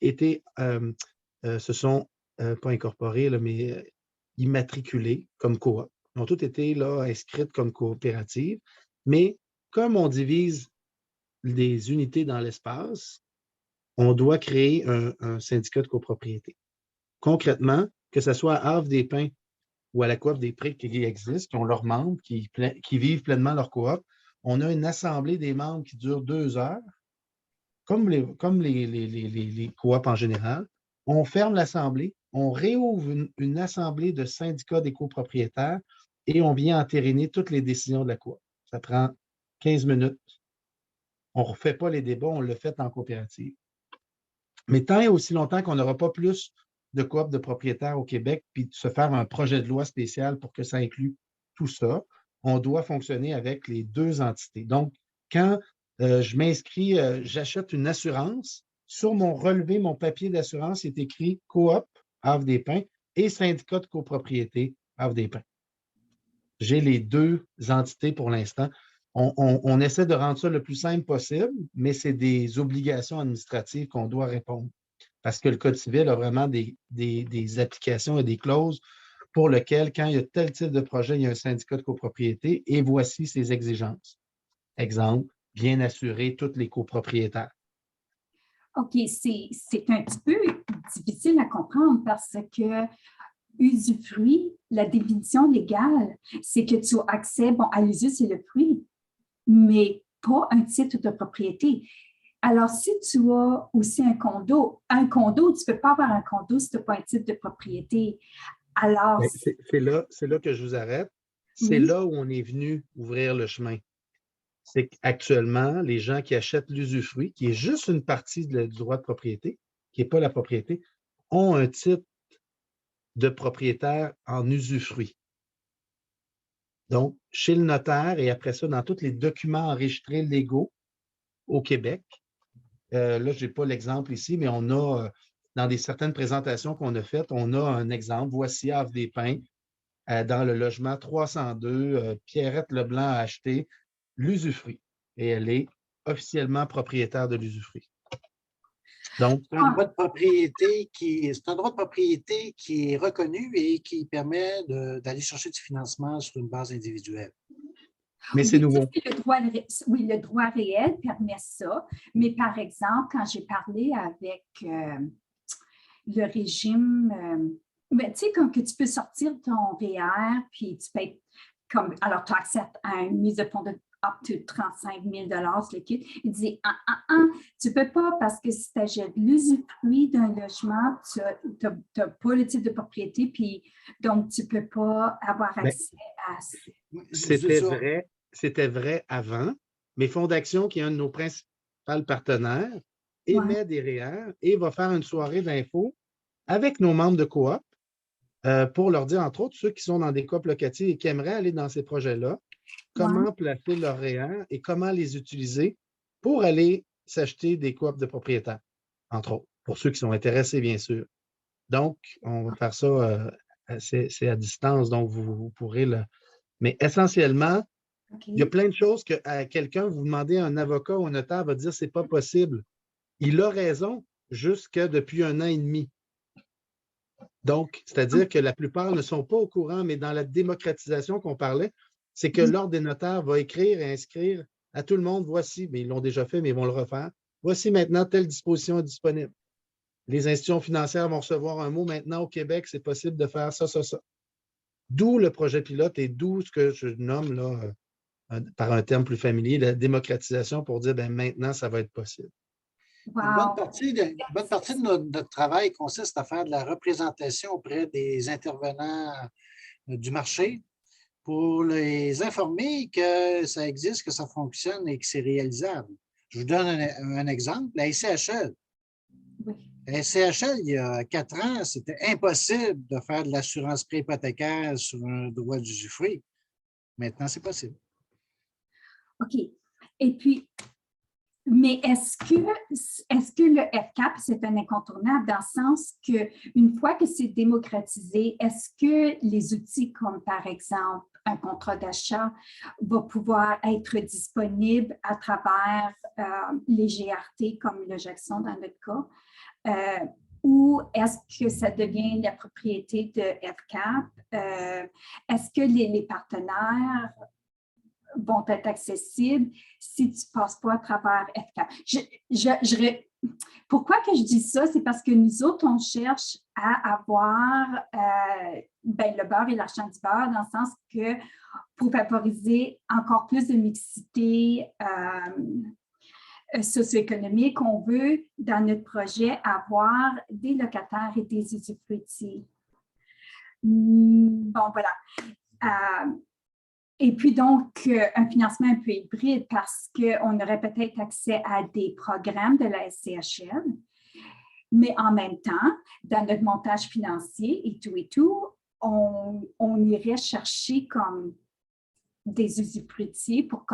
été, se sont pas incorporés, là, mais immatriculés comme coop. Ils ont toutes été là, inscrites comme coopératives. Mais comme on divise des unités dans l'espace, on doit créer un syndicat de copropriété. Concrètement, que ce soit à Havre-des-Pins ou à la coop des Prés qui existent, qui ont leurs membres, qui vivent pleinement leur coop, on a une assemblée des membres qui dure 2 heures, comme les coops en général. On ferme l'assemblée, on réouvre une assemblée de syndicats des copropriétaires et on vient entériner toutes les décisions de la coop. Ça prend 15 minutes. On ne refait pas les débats, on le fait en coopérative. Mais tant et aussi longtemps qu'on n'aura pas plus de coop de propriétaires au Québec, puis de se faire un projet de loi spécial pour que ça inclue tout ça, on doit fonctionner avec les 2 entités. Donc, quand je m'inscris, j'achète une assurance, sur mon relevé, mon papier d'assurance, il est écrit coop Havre-des-Pins et syndicat de copropriété Havre-des-Pins. J'ai les 2 entités pour l'instant. On essaie de rendre ça le plus simple possible, mais c'est des obligations administratives qu'on doit répondre. Parce que le Code civil a vraiment des applications et des clauses pour lesquelles, quand il y a tel type de projet, il y a un syndicat de copropriété et voici ses exigences. Exemple, bien assurer tous les copropriétaires. OK, c'est un petit peu difficile à comprendre parce que usufruit, la définition légale, c'est que tu as accès à l'usufruit, c'est le fruit, mais pas un titre de propriété. Alors, si tu as aussi un condo, tu ne peux pas avoir un condo si tu n'as pas un titre de propriété. Alors, c'est là que je vous arrête. C'est là où on est venu ouvrir le chemin. C'est qu'actuellement, les gens qui achètent l'usufruit, qui est juste une partie du droit de propriété, qui n'est pas la propriété, ont un titre de propriétaire en usufruit. Donc, chez le notaire et après ça, dans tous les documents enregistrés légaux au Québec, là, je n'ai pas l'exemple ici, mais on a, dans certaines présentations qu'on a faites, on a un exemple. Voici Havre-des-Pins, dans le logement 302, Pierrette Leblanc a acheté l'usufruit et elle est officiellement propriétaire de l'usufruit. Donc, c'est un droit de propriété qui est reconnu et qui permet d'aller chercher du financement sur une base individuelle. Mais c'est nouveau. Le droit réel permet ça. Mais par exemple, quand j'ai parlé avec le régime, tu sais, comme que tu peux sortir ton REER, puis tu payes alors tu acceptes une mise de fonds de up to 35 000 le kit. Il dit, tu ne peux pas parce que si tu achètes l'usufruit d'un logement, tu n'as pas le type de propriété, puis donc tu ne peux pas avoir accès à ça. C'était vrai avant, mais Fonds d'Action, qui est un de nos principaux partenaires, émet des REER et va faire une soirée d'infos avec nos membres de coop pour leur dire, entre autres, ceux qui sont dans des coop locatives et qui aimeraient aller dans ces projets-là, comment placer leurs REER et comment les utiliser pour aller s'acheter des coops de propriétaires, entre autres. pour ceux qui sont intéressés, bien sûr. Donc, on va faire ça, c'est à distance, donc vous pourrez le... Mais essentiellement, il y a plein de choses que à quelqu'un, vous demandez à un avocat ou un notaire, va dire c'est pas possible. Il a raison jusque depuis 1 an et demi. Donc, c'est-à-dire que la plupart ne sont pas au courant, mais dans la démocratisation qu'on parlait, c'est que l'Ordre des notaires va écrire et inscrire à tout le monde, voici, mais ils l'ont déjà fait, mais ils vont le refaire. Voici maintenant telle disposition est disponible. Les institutions financières vont recevoir un mot maintenant au Québec, c'est possible de faire ça, ça, ça. D'où le projet pilote et d'où ce que je nomme là, par un terme plus familier, la démocratisation pour dire ben, maintenant, ça va être possible. Wow. Une bonne partie de notre travail consiste à faire de la représentation auprès des intervenants du marché pour les informer que ça existe, que ça fonctionne et que c'est réalisable. Je vous donne un exemple, la SCHL. La SCHL, il y a 4 ans, c'était impossible de faire de l'assurance préhypothécaire sur un droit d'usufruit. Maintenant, c'est possible. OK. Et puis, mais est-ce que le FCAP, c'est un incontournable dans le sens qu'une fois que c'est démocratisé, est-ce que les outils comme, par exemple, un contrat d'achat va pouvoir être disponible à travers les GRT comme le Jackson dans notre cas? Ou est-ce que ça devient la propriété de FCAP? Est-ce que les partenaires vont être accessibles si tu ne passes pas à travers FCAP? Pourquoi que je dis ça? C'est parce que nous autres, on cherche à avoir le beurre et l'argent du beurre, dans le sens que pour favoriser encore plus de mixité socio-économique, on veut, dans notre projet, avoir des locataires et des usufruitiers. Bon, voilà. Et puis donc, un financement un peu hybride parce qu'on aurait peut-être accès à des programmes de la SCHL, mais en même temps, dans notre montage financier et tout, on irait chercher comme des usufruitiers pour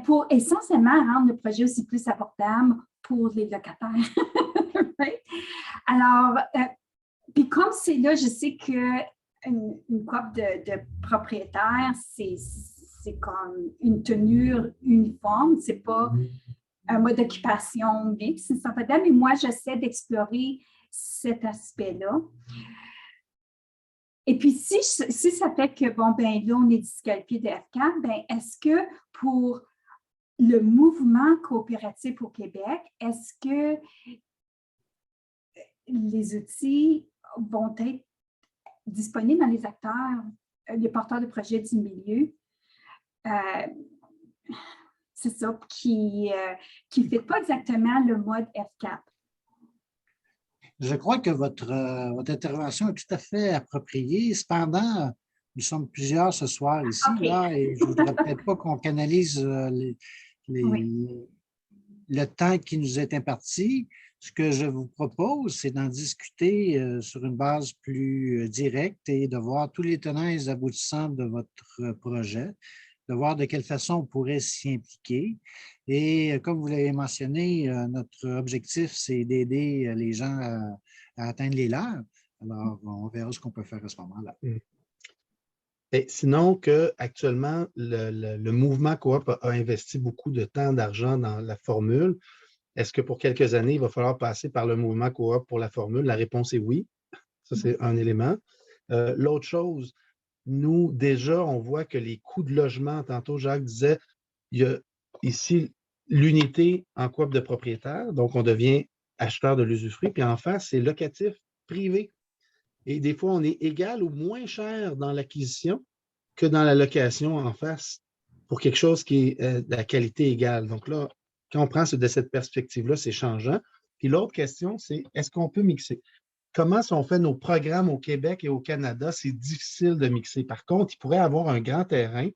pour essentiellement rendre le projet aussi plus abordable pour les locataires. Right? Alors, puis comme c'est là, je sais que une coop de propriétaires, c'est comme une tenue uniforme, c'est pas un mode d'occupation mixte, mais moi, j'essaie d'explorer cet aspect-là. Et puis, si ça fait que, là, on est disqualifié de FCAP, est-ce que pour le mouvement coopératif au Québec, est-ce que les outils vont être disponibles dans les acteurs, les porteurs de projets du milieu? C'est ça, qui ne fait pas exactement le mode FCAP. Je crois que votre intervention est tout à fait appropriée. Cependant, nous sommes plusieurs ce soir ici, Okay. là, et je ne voudrais peut-être pas qu'on canalise le temps qui nous est imparti. Ce que je vous propose, c'est d'en discuter sur une base plus directe et de voir tous les tenants et les aboutissants de votre projet, de voir de quelle façon on pourrait s'y impliquer. Et comme vous l'avez mentionné, notre objectif, c'est d'aider les gens à atteindre les leurs. Alors, on verra ce qu'on peut faire à ce moment-là. Et sinon, actuellement, le mouvement coop a investi beaucoup de temps, d'argent dans la formule. Est-ce que pour quelques années, il va falloir passer par le mouvement coop pour la formule? La réponse est oui. Ça, c'est un élément. L'autre chose, nous, déjà, on voit que les coûts de logement, tantôt Jacques disait, il y a ici l'unité en coop de propriétaires, donc on devient acheteur de l'usufruit, puis en face, c'est locatif privé. Et des fois, on est égal ou moins cher dans l'acquisition que dans la location en face pour quelque chose qui est de la qualité égale. Donc là, quand on prend de cette perspective-là, c'est changeant. Puis l'autre question, c'est est-ce qu'on peut mixer? Comment sont faits nos programmes au Québec et au Canada? C'est difficile de mixer. Par contre, il pourrait y avoir un grand terrain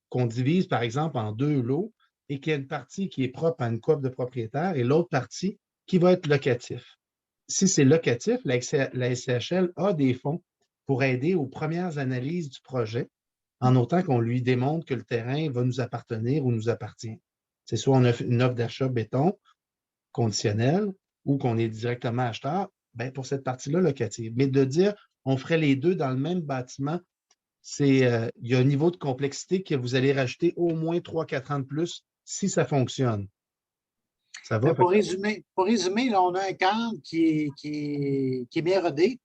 qu'on divise, par exemple, en 2 lots et qu'il y a une partie qui est propre à une coop de propriétaires et l'autre partie qui va être locatif. Si c'est locatif, la SCHL a des fonds pour aider aux premières analyses du projet, en autant qu'on lui démontre que le terrain va nous appartenir ou nous appartient. C'est soit on a une offre d'achat béton conditionnelle ou qu'on est directement acheteur, ben, pour cette partie-là locative. Mais de dire on ferait les deux dans le même bâtiment, il y a un niveau de complexité que vous allez rajouter au moins 3-4 ans de plus si ça fonctionne. Ça va? Pour résumer, là, on a un cadre qui est bien rodé.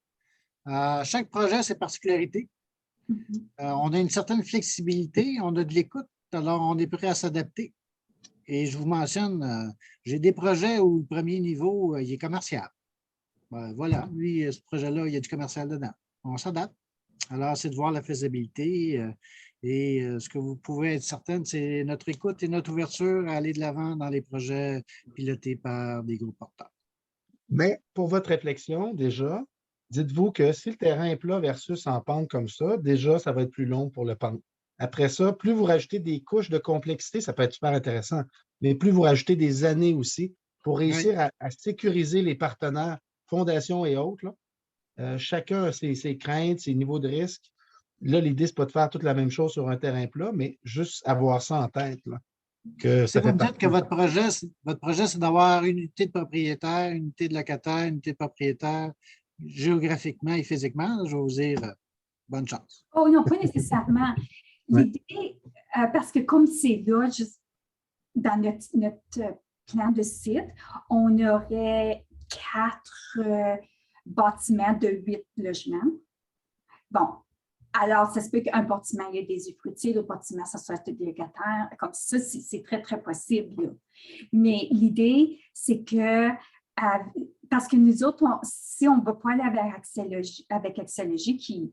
Chaque projet a ses particularités. On a une certaine flexibilité, on a de l'écoute, alors on est prêt à s'adapter. Et je vous mentionne, j'ai des projets où le premier niveau, il est commercial. Voilà, lui, ce projet-là, il y a du commercial dedans. On s'adapte. Alors, c'est de voir la faisabilité. Et ce que vous pouvez être certain, c'est notre écoute et notre ouverture à aller de l'avant dans les projets pilotés par des groupes porteurs. Mais pour votre réflexion, déjà, dites-vous que si le terrain est plat versus en pente comme ça, déjà, ça va être plus long pour le pente. Après ça, plus vous rajoutez des couches de complexité, ça peut être super intéressant, mais plus vous rajoutez des années aussi pour réussir à sécuriser les partenaires, fondations et autres. Là. Chacun a ses craintes, ses niveaux de risque. Là, l'idée, ce n'est pas de faire toute la même chose sur un terrain plat, mais juste avoir ça en tête. Là, que ça vous me dites que votre projet, c'est d'avoir une unité de propriétaire, une unité de locataire, une unité de propriétaire, géographiquement et physiquement, je vais vous dire bonne chance. Oh non, pas nécessairement. L'idée, parce que comme c'est là, juste dans notre plan de site, on aurait 4 bâtiments de 8 logements. Bon, alors ça se peut qu'un bâtiment, il y ait des fruitiers, l'autre bâtiment, ça soit des locataires. Comme ça, c'est très, très possible. Là. Mais l'idée, c'est que parce que nous autres, si on ne va pas aller avec Axologie, qui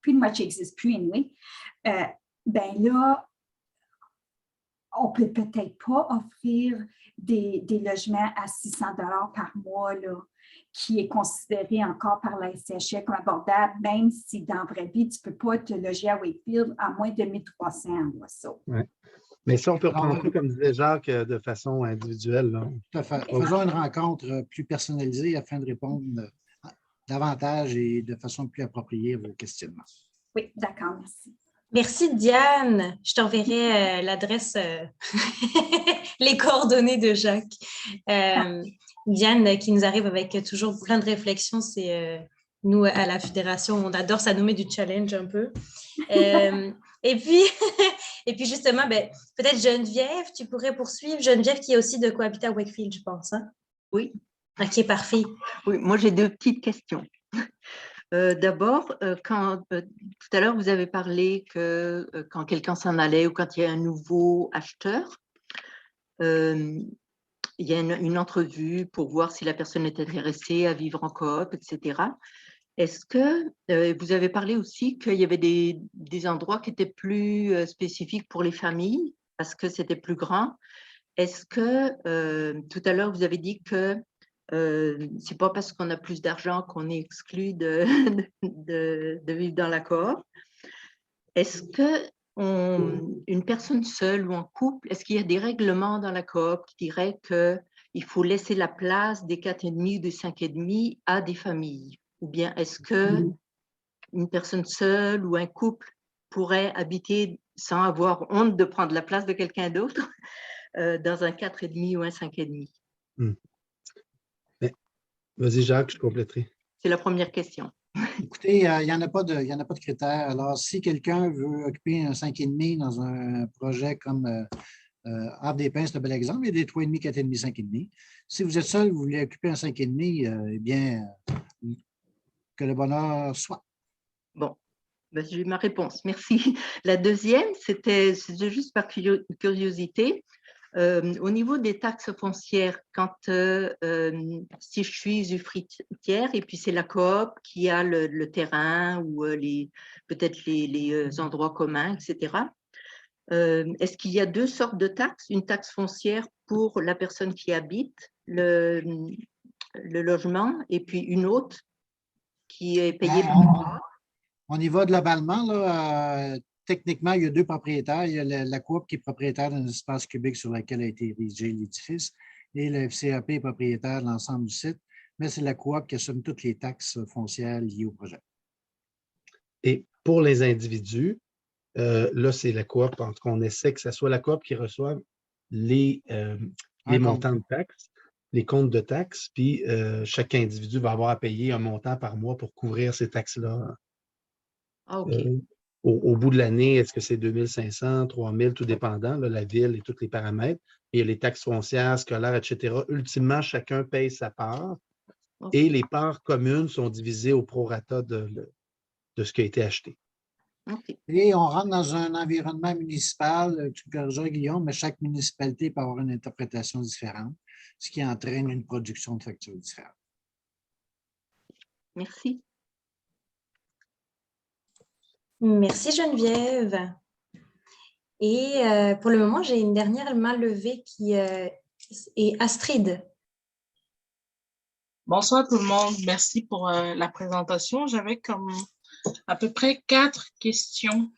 pretty much n'existe plus, anyway, ben là, on ne peut peut-être pas offrir des logements à 600 $ par mois, là, qui est considéré encore par la SCHL comme abordable, même si dans la vraie vie, tu ne peux pas te loger à Wakefield à moins de 1300 $. Ouais. Mais ça, on peut reprendre ça, comme disait Jacques, de façon individuelle. Là. Tout à fait. Faisons une rencontre plus personnalisée afin de répondre davantage et de façon plus appropriée à vos questionnements. Oui, d'accord, merci. Merci, Diane. Je t'enverrai l'adresse, les coordonnées de Jacques. Diane, qui nous arrive avec toujours plein de réflexions, c'est nous, à la Fédération, on adore, ça nous met du challenge un peu. Et puis justement, peut-être Geneviève, tu pourrais poursuivre. Geneviève qui est aussi de Cohabitat Wakefield, je pense. Hein? Oui. OK, parfait. Oui, moi j'ai 2 petites questions. D'abord, tout à l'heure, vous avez parlé que quand quelqu'un s'en allait ou quand il y a un nouveau acheteur, il y a une entrevue pour voir si la personne est intéressée à vivre en coop, etc. Est-ce que vous avez parlé aussi qu'il y avait des endroits qui étaient plus spécifiques pour les familles parce que c'était plus grand? Est-ce que tout à l'heure, vous avez dit que c'est pas parce qu'on a plus d'argent qu'on est exclu de vivre dans la coop. Est-ce que une personne seule ou en couple, est-ce qu'il y a des règlements dans la coop qui diraient qu'il faut laisser la place des 4,5 ou des 5,5 à des familles? Ou bien est-ce qu'une personne seule ou un couple pourrait habiter sans avoir honte de prendre la place de quelqu'un d'autre dans un 4,5 ou un 5,5? Vas-y, Jacques, je compléterai. C'est la première question. Écoutez, il n'y en a pas de critères. Alors, si quelqu'un veut occuper un 5,5 dans un projet comme Havre des Pins, c'est un bel exemple, il y a des 3,5, 4,5, 5,5. Si vous êtes seul, vous voulez occuper un 5,5, eh bien, que le bonheur soit. Bon, j'ai ma réponse. Merci. La deuxième, c'était juste par curiosité. Au niveau des taxes foncières, si je suis usufruitière et puis c'est la coop qui a le terrain ou peut-être les endroits communs, etc., est-ce qu'il y a 2 sortes de taxes? Une taxe foncière pour la personne qui habite le logement et puis une autre qui est payée par... On y va globalement, là, techniquement, il y a 2 propriétaires. Il y a la coop qui est propriétaire d'un espace cubique sur lequel a été érigé l'édifice et le FCAP est propriétaire de l'ensemble du site, mais c'est la coop qui assume toutes les taxes foncières liées au projet. Et pour les individus, là, c'est la coop. En tout cas, on essaie que ce soit la coop qui reçoive les montants de taxes. les comptes de taxes, puis chaque individu va avoir à payer un montant par mois pour couvrir ces taxes-là. Ah, OK. Au bout de l'année, est-ce que c'est 2500, 3000, tout dépendant, là, la ville et tous les paramètres. Il y a les taxes foncières, scolaires, etc. Ultimement, chacun paye sa part OK. et les parts communes sont divisées au prorata de ce qui a été acheté. OK. Et on rentre dans un environnement municipal, tu corrigeras, Guillaume, mais chaque municipalité peut avoir une interprétation différente, ce qui entraîne une production de factures différentes. Merci. Merci Geneviève. Et pour le moment, j'ai une dernière main levée qui est Astrid. Bonsoir tout le monde. Merci pour la présentation. J'avais comme à peu près 4 questions.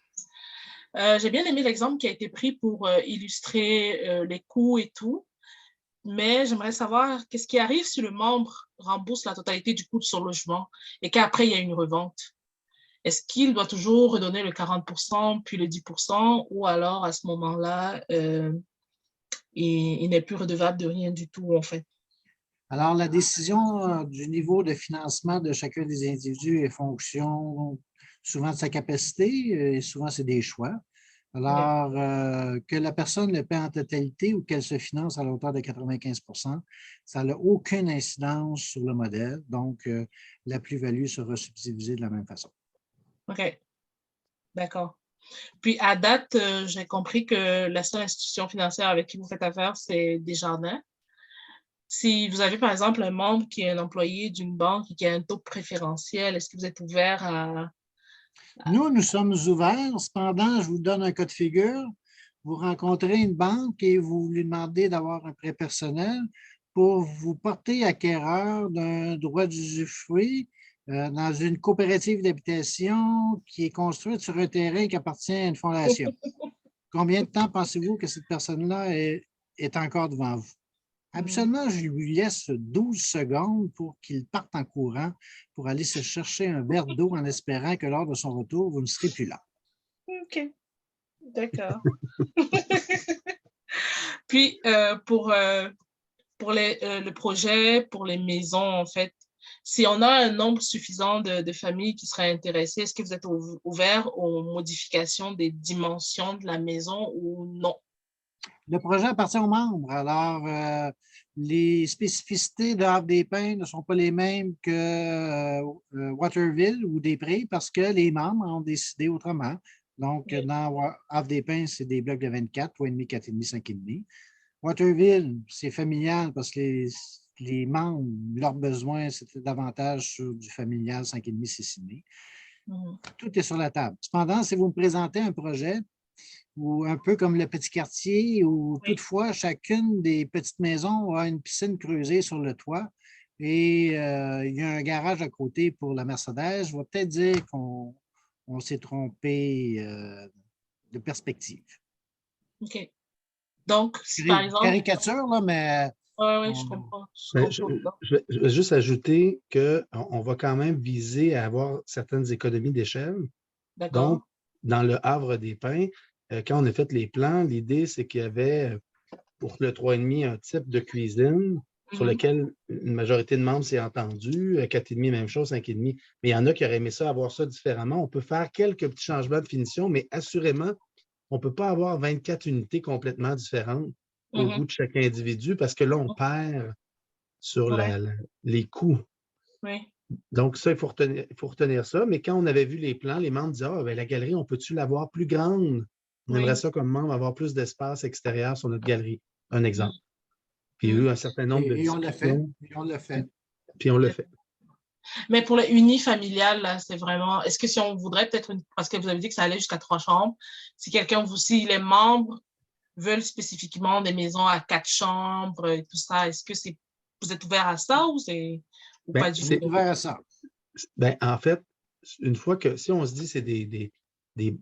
J'ai bien aimé l'exemple qui a été pris pour illustrer les coûts et tout, mais j'aimerais savoir qu'est-ce qui arrive si le membre rembourse la totalité du coût de son logement et qu'après, il y a une revente. Est-ce qu'il doit toujours redonner le 40%, puis le 10%, ou alors à ce moment-là, il n'est plus redevable de rien du tout, en fait? Alors, la décision du niveau de financement de chacun des individus est fonction souvent de sa capacité, et souvent c'est des choix. Alors, que la personne le paie en totalité ou qu'elle se finance à la hauteur de 95%, ça n'a aucune incidence sur le modèle. Donc, la plus-value sera subdivisée de la même façon. OK. D'accord. Puis, à date, j'ai compris que la seule institution financière avec qui vous faites affaire, c'est Desjardins. Si vous avez, par exemple, un membre qui est un employé d'une banque et qui a un taux préférentiel, est-ce que vous êtes ouvert à... Nous sommes ouverts. Cependant, je vous donne un cas de figure. Vous rencontrez une banque et vous lui demandez d'avoir un prêt personnel pour vous porter acquéreur d'un droit d'usufruit dans une coopérative d'habitation qui est construite sur un terrain qui appartient à une fondation. Combien de temps pensez-vous que cette personne-là est encore devant vous? Absolument, je lui laisse 12 secondes pour qu'il parte en courant pour aller se chercher un verre d'eau en espérant que lors de son retour, vous ne serez plus là. OK. D'accord. Puis, pour le projet, pour les maisons, en fait, si on a un nombre suffisant de familles qui seraient intéressées, est-ce que vous êtes ouvert aux modifications des dimensions de la maison ou non? Le projet appartient aux membres. Alors, les spécificités de Havre-des-Pins ne sont pas les mêmes que Waterville ou Després parce que les membres ont décidé autrement. Donc, dans Havre-des-Pins, c'est des blocs de 24, 3,5, 4,5, 5,5. Waterville, c'est familial parce que les membres, leurs besoins, c'était davantage sur du familial 5,5, 6,5. Tout est sur la table. Cependant, si vous me présentez un projet ou un peu comme le petit quartier, où toutefois, chacune des petites maisons a une piscine creusée sur le toit et il y a un garage à côté pour la Mercedes, je vais peut-être dire qu'on s'est trompé de perspective. OK. Donc, si par exemple... Caricature, là, mais... Oui, je comprends. Je vais juste ajouter qu'on va quand même viser à avoir certaines économies d'échelle. D'accord. Donc, dans le Havre-des-Pins, quand on a fait les plans, l'idée, c'est qu'il y avait, pour le 3,5, un type de cuisine sur lequel une majorité de membres s'est entendue, 4,5, même chose, 5,5. Mais il y en a qui auraient aimé ça, avoir ça différemment. On peut faire quelques petits changements de finition, mais assurément, on ne peut pas avoir 24 unités complètement différentes au goût de chaque individu parce que là, on perd sur les coûts. Oui. Donc, ça, il faut retenir ça. Mais quand on avait vu les plans, les membres disaient, la galerie, on peut-tu l'avoir plus grande? On aimerait ça comme membre, avoir plus d'espace extérieur sur notre galerie. Un exemple. Puis il y a eu un certain nombre de discussions. On l'a fait. Et on l'a fait. Puis on l'a fait. Mais pour le unifamilial, là, c'est vraiment... Est-ce que si on voudrait peut-être... Parce que vous avez dit que ça allait jusqu'à 3 chambres. Si si les membres veulent spécifiquement des maisons à 4 chambres et tout ça, est-ce que vous êtes ouvert à ça ou pas du tout? Ouvert à ça. En fait, une fois que... Si on se dit c'est des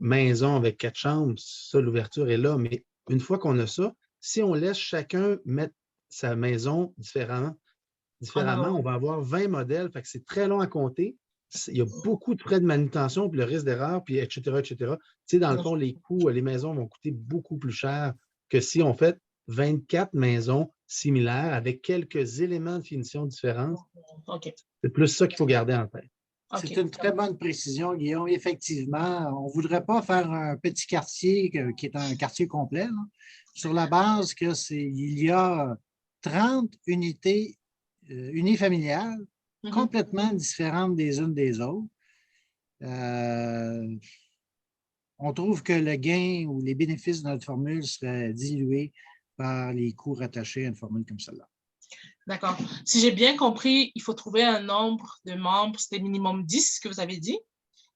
maisons avec 4 chambres, ça, l'ouverture est là. Mais une fois qu'on a ça, si on laisse chacun mettre sa maison différemment, on va avoir 20 modèles. Fait que c'est très long à compter. Il y a beaucoup de frais de manutention, puis le risque d'erreur, puis etc., etc. Tu sais, dans le fond, les coûts, les maisons vont coûter beaucoup plus cher que si on fait 24 maisons similaires avec quelques éléments de finition différents. OK. C'est plus ça qu'il faut garder en tête. C'est une très bonne précision, Guillaume. Effectivement, on ne voudrait pas faire un petit quartier qui est un quartier complet, là, sur la base il y a 30 unités unifamiliales complètement différentes des unes des autres. On trouve que le gain ou les bénéfices de notre formule seraient dilués par les coûts rattachés à une formule comme celle-là. D'accord. Si j'ai bien compris, il faut trouver un nombre de membres, c'était minimum 10 que vous avez dit,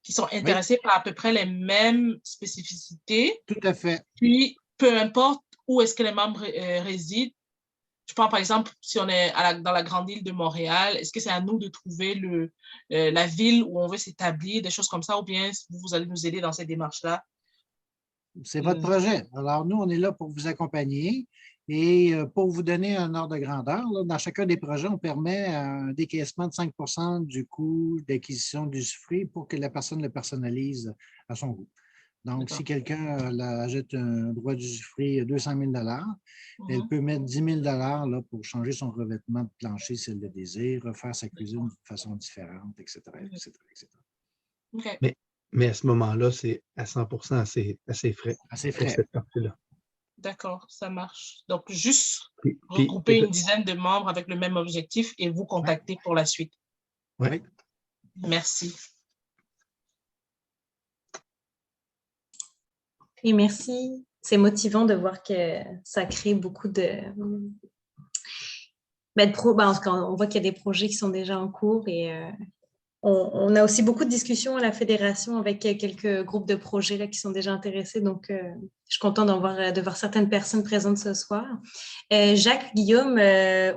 qui sont intéressés par à peu près les mêmes spécificités. Tout à fait. Puis, peu importe où est-ce que les membres résident, je prends par exemple, si on est dans la grande île de Montréal, est-ce que c'est à nous de trouver la ville où on veut s'établir, des choses comme ça, ou bien vous allez nous aider dans cette démarche-là? C'est votre projet. Alors, nous, on est là pour vous accompagner et pour vous donner un ordre de grandeur. Là, dans chacun des projets, on permet un décaissement de 5 du coût d'acquisition d'usufruit pour que la personne le personnalise à son goût. Donc, si quelqu'un ajoute un droit d'usufruit à 200 000 elle peut mettre 10 000 là, pour changer son revêtement de plancher si elle le désire, refaire sa cuisine de façon différente, etc. Okay. Mais à ce moment-là, c'est à 100 assez frais. Assez frais. Pour cette partie-là. D'accord, ça marche. Donc, juste regrouper une dizaine de membres avec le même objectif et vous contacter pour la suite. Oui. Merci. Et merci. C'est motivant de voir que ça crée beaucoup de on voit qu'il y a des projets qui sont déjà en cours et on a aussi beaucoup de discussions à la Fédération avec quelques groupes de projets là, qui sont déjà intéressés. Donc, je suis contente de voir certaines personnes présentes ce soir. Jacques, Guillaume,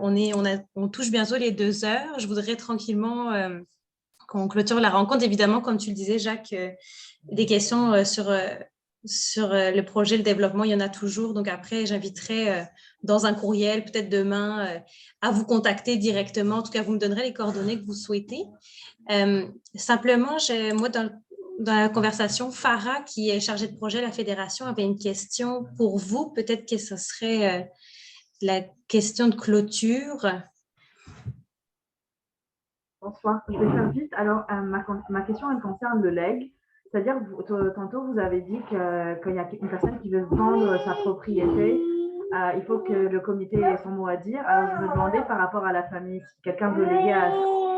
on touche bientôt les 2 heures. Je voudrais tranquillement qu'on clôture la rencontre. Évidemment, comme tu le disais, Jacques, des questions sur le projet, le développement, il y en a toujours. Donc, après, j'inviterai dans un courriel, peut-être demain, à vous contacter directement. En tout cas, vous me donnerez les coordonnées que vous souhaitez. Simplement, moi, dans la conversation, Farah, qui est chargée de projet à la Fédération, avait une question pour vous. Peut-être que ce serait la question de clôture. Bonsoir, je vais faire vite. Alors, ma question, elle concerne le leg. C'est-à-dire, tantôt, vous avez dit qu'il y a une personne qui veut vendre sa propriété. Il faut que le comité ait son mot à dire. Alors, je me demandais par rapport à la famille, si quelqu'un veut léguer à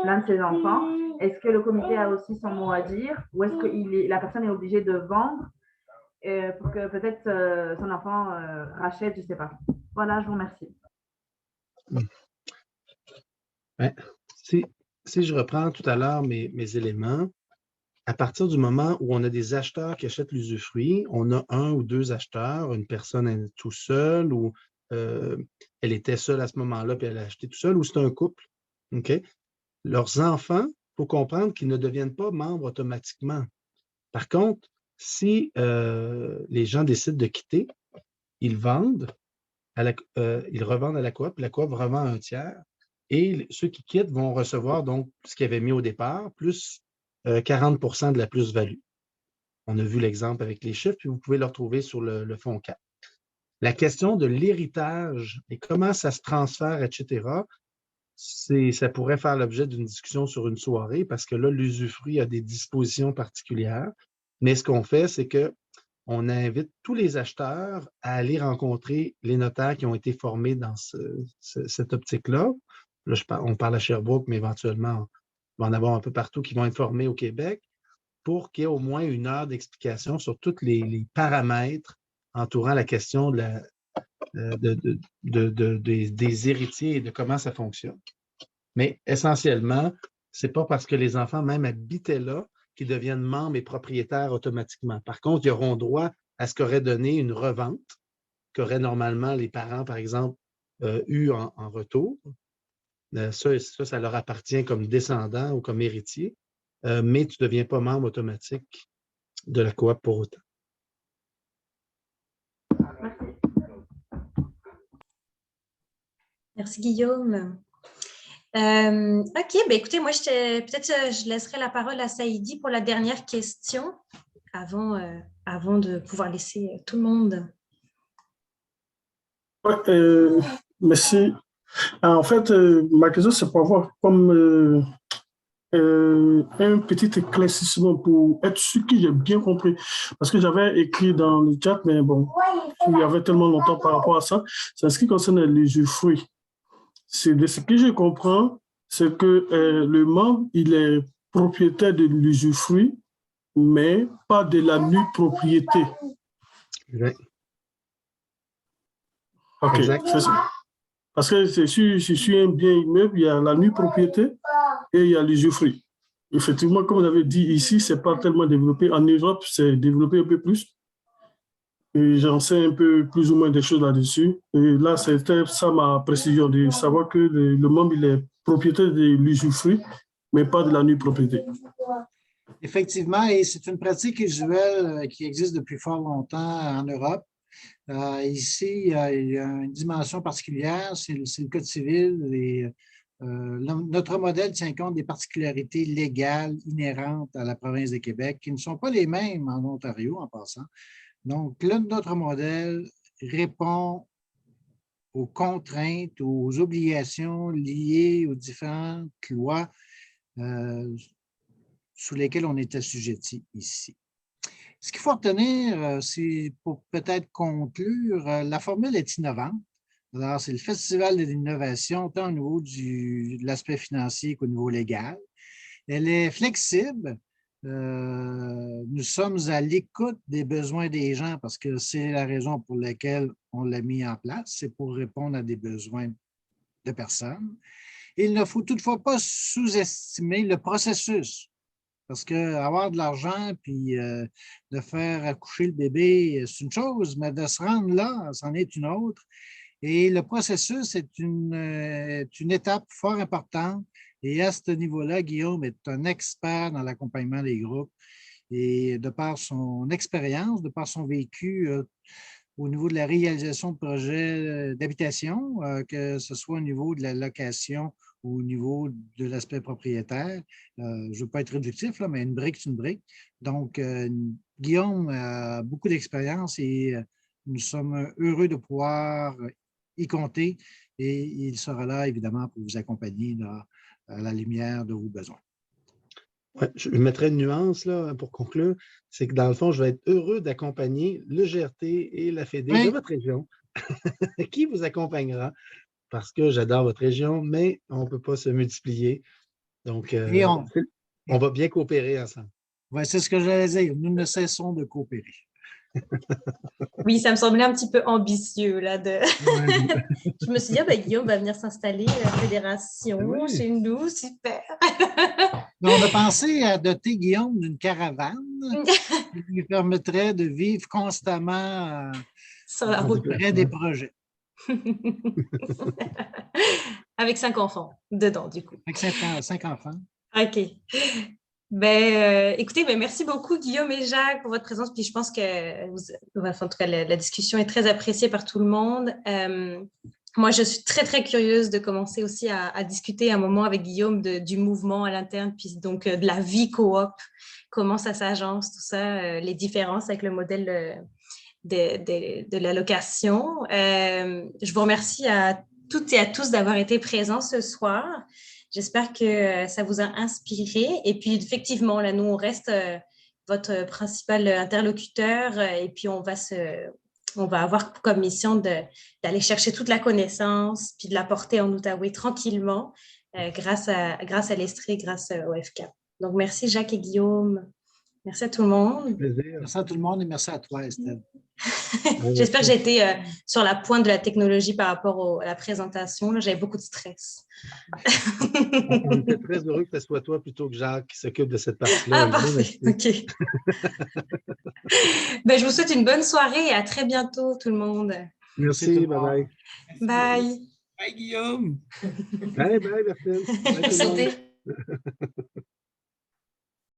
l'un de ses enfants, est-ce que le comité a aussi son mot à dire ou est-ce que la personne est obligée de vendre pour que peut-être son enfant rachète, je ne sais pas. Voilà, je vous remercie. Ouais. Si je reprends tout à l'heure mes éléments, à partir du moment où on a des acheteurs qui achètent l'usufruit, on a 1 ou 2 acheteurs, une personne est tout seule ou elle était seule à ce moment-là puis elle a acheté tout seul ou c'est un couple. Okay? Leurs enfants, il faut comprendre qu'ils ne deviennent pas membres automatiquement. Par contre, si les gens décident de quitter, ils vendent, ils revendent à la coop revend à un tiers et ceux qui quittent vont recevoir donc ce qu'ils avaient mis au départ, plus 40 de la plus-value. On a vu l'exemple avec les chiffres, puis vous pouvez le retrouver sur le fond 4. La question de l'héritage et comment ça se transfère, etc., ça pourrait faire l'objet d'une discussion sur une soirée parce que là, l'usufruit a des dispositions particulières. Mais ce qu'on fait, c'est qu'on invite tous les acheteurs à aller rencontrer les notaires qui ont été formés dans cette optique-là. Là, on parle à Sherbrooke, mais éventuellement, il va en avoir un peu partout qui vont être formés au Québec pour qu'il y ait au moins 1 heure d'explication sur tous les paramètres entourant la question des héritiers et de comment ça fonctionne. Mais essentiellement, ce n'est pas parce que les enfants même habitaient là qu'ils deviennent membres et propriétaires automatiquement. Par contre, ils auront droit à ce qu'aurait donné une revente qu'auraient normalement les parents, par exemple, eu en retour. Ça leur appartient comme descendant ou comme héritier, mais tu ne deviens pas membre automatique de la coop pour autant. Merci, Guillaume. OK, écoutez, moi, je laisserai la parole à Saïdi pour la dernière question avant de pouvoir laisser tout le monde. Merci. En fait, ma question, c'est pour avoir comme un petit éclaircissement pour être sûr que j'ai bien compris. Parce que j'avais écrit dans le chat, mais bon, il y avait tellement longtemps par rapport à ça. C'est en ce qui concerne l'usufruit. C'est de ce que je comprends, c'est que le membre, il est propriétaire de l'usufruit, mais pas de la nue propriété. Oui. OK, c'est ça. Parce que c'est sur un bien immeuble, il y a la nue propriété et il y a l'usufruit. Effectivement, comme vous avez dit ici, ce n'est pas tellement développé. En Europe, c'est développé un peu plus. Et j'en sais un peu plus ou moins des choses là-dessus. Et là, c'était ça ma précision, de savoir que le membre, il est propriétaire de l'usufruit, mais pas de la nue propriété. Effectivement, et c'est une pratique usuelle qui existe depuis fort longtemps en Europe. Ici, il y a une dimension particulière, c'est le Code civil. Et, notre modèle tient compte des particularités légales inhérentes à la province de Québec, qui ne sont pas les mêmes en Ontario, en passant. Donc, là, notre modèle répond aux contraintes, aux obligations liées aux différentes lois sous lesquelles on est assujetti ici. Ce qu'il faut retenir, c'est pour peut-être conclure, la formule est innovante. Alors, c'est le Festival de l'innovation, tant au niveau de l'aspect financier qu'au niveau légal. Elle est flexible. Nous sommes à l'écoute des besoins des gens parce que c'est la raison pour laquelle on l'a mis en place. C'est pour répondre à des besoins de personnes. Il ne faut toutefois pas sous-estimer le processus. Parce qu'avoir de l'argent puis de faire accoucher le bébé, c'est une chose, mais de se rendre là, c'en est une autre. Et le processus est une étape fort importante. Et à ce niveau-là, Guillaume est un expert dans l'accompagnement des groupes. Et de par son expérience, de par son vécu au niveau de la réalisation de projets d'habitation, que ce soit au niveau de la location ou au niveau de l'aspect propriétaire. Je ne veux pas être réductif, là, mais une brique, c'est une brique. Donc, Guillaume a beaucoup d'expérience et nous sommes heureux de pouvoir y compter et il sera là, évidemment, pour vous accompagner là, à la lumière de vos besoins. Ouais, je mettrais une nuance là, pour conclure, c'est que dans le fond, je vais être heureux d'accompagner le GRT et la FEDE de votre région qui vous accompagnera parce que j'adore votre région, mais on ne peut pas se multiplier. Donc, on va bien coopérer ensemble. Ouais, c'est ce que j'allais dire. Nous ne cessons de coopérer. Oui, ça me semblait un petit peu ambitieux. Là, Je me suis dit, Guillaume va venir s'installer à la fédération chez nous, super. Mais on a pensé à doter Guillaume d'une caravane qui lui permettrait de vivre constamment sur la route près des projets. Avec 5 enfants dedans, du coup. Avec 5 enfants. OK. Écoutez, merci beaucoup Guillaume et Jacques pour votre présence. Puis je pense que, en tout cas, la discussion est très appréciée par tout le monde. Moi, je suis très, très curieuse de commencer aussi à discuter un moment avec Guillaume du mouvement à l'interne, puis donc de la vie coop, comment ça s'agence, tout ça, les différences avec le modèle de la location. Je vous remercie à toutes et à tous d'avoir été présents ce soir. J'espère que ça vous a inspiré. Et puis, effectivement, là, nous, on reste votre principal interlocuteur et puis on va avoir comme mission d'aller chercher toute la connaissance puis de la porter en Outaouais tranquillement grâce à l'Estrie, grâce au FCAP. Donc, merci Jacques et Guillaume. Merci à tout le monde. Merci à tout le monde et merci à toi, Estelle. J'espère que j'ai été sur la pointe de la technologie par rapport à la présentation. J'avais beaucoup de stress. On était très heureux que ce soit toi plutôt que Jacques qui s'occupe de cette partie-là. Ah, parfait. OK. Je vous souhaite une bonne soirée et à très bientôt, tout le monde. Merci. Bye-bye. Bye. Bye, Guillaume. Bye, Bertrand. Merci.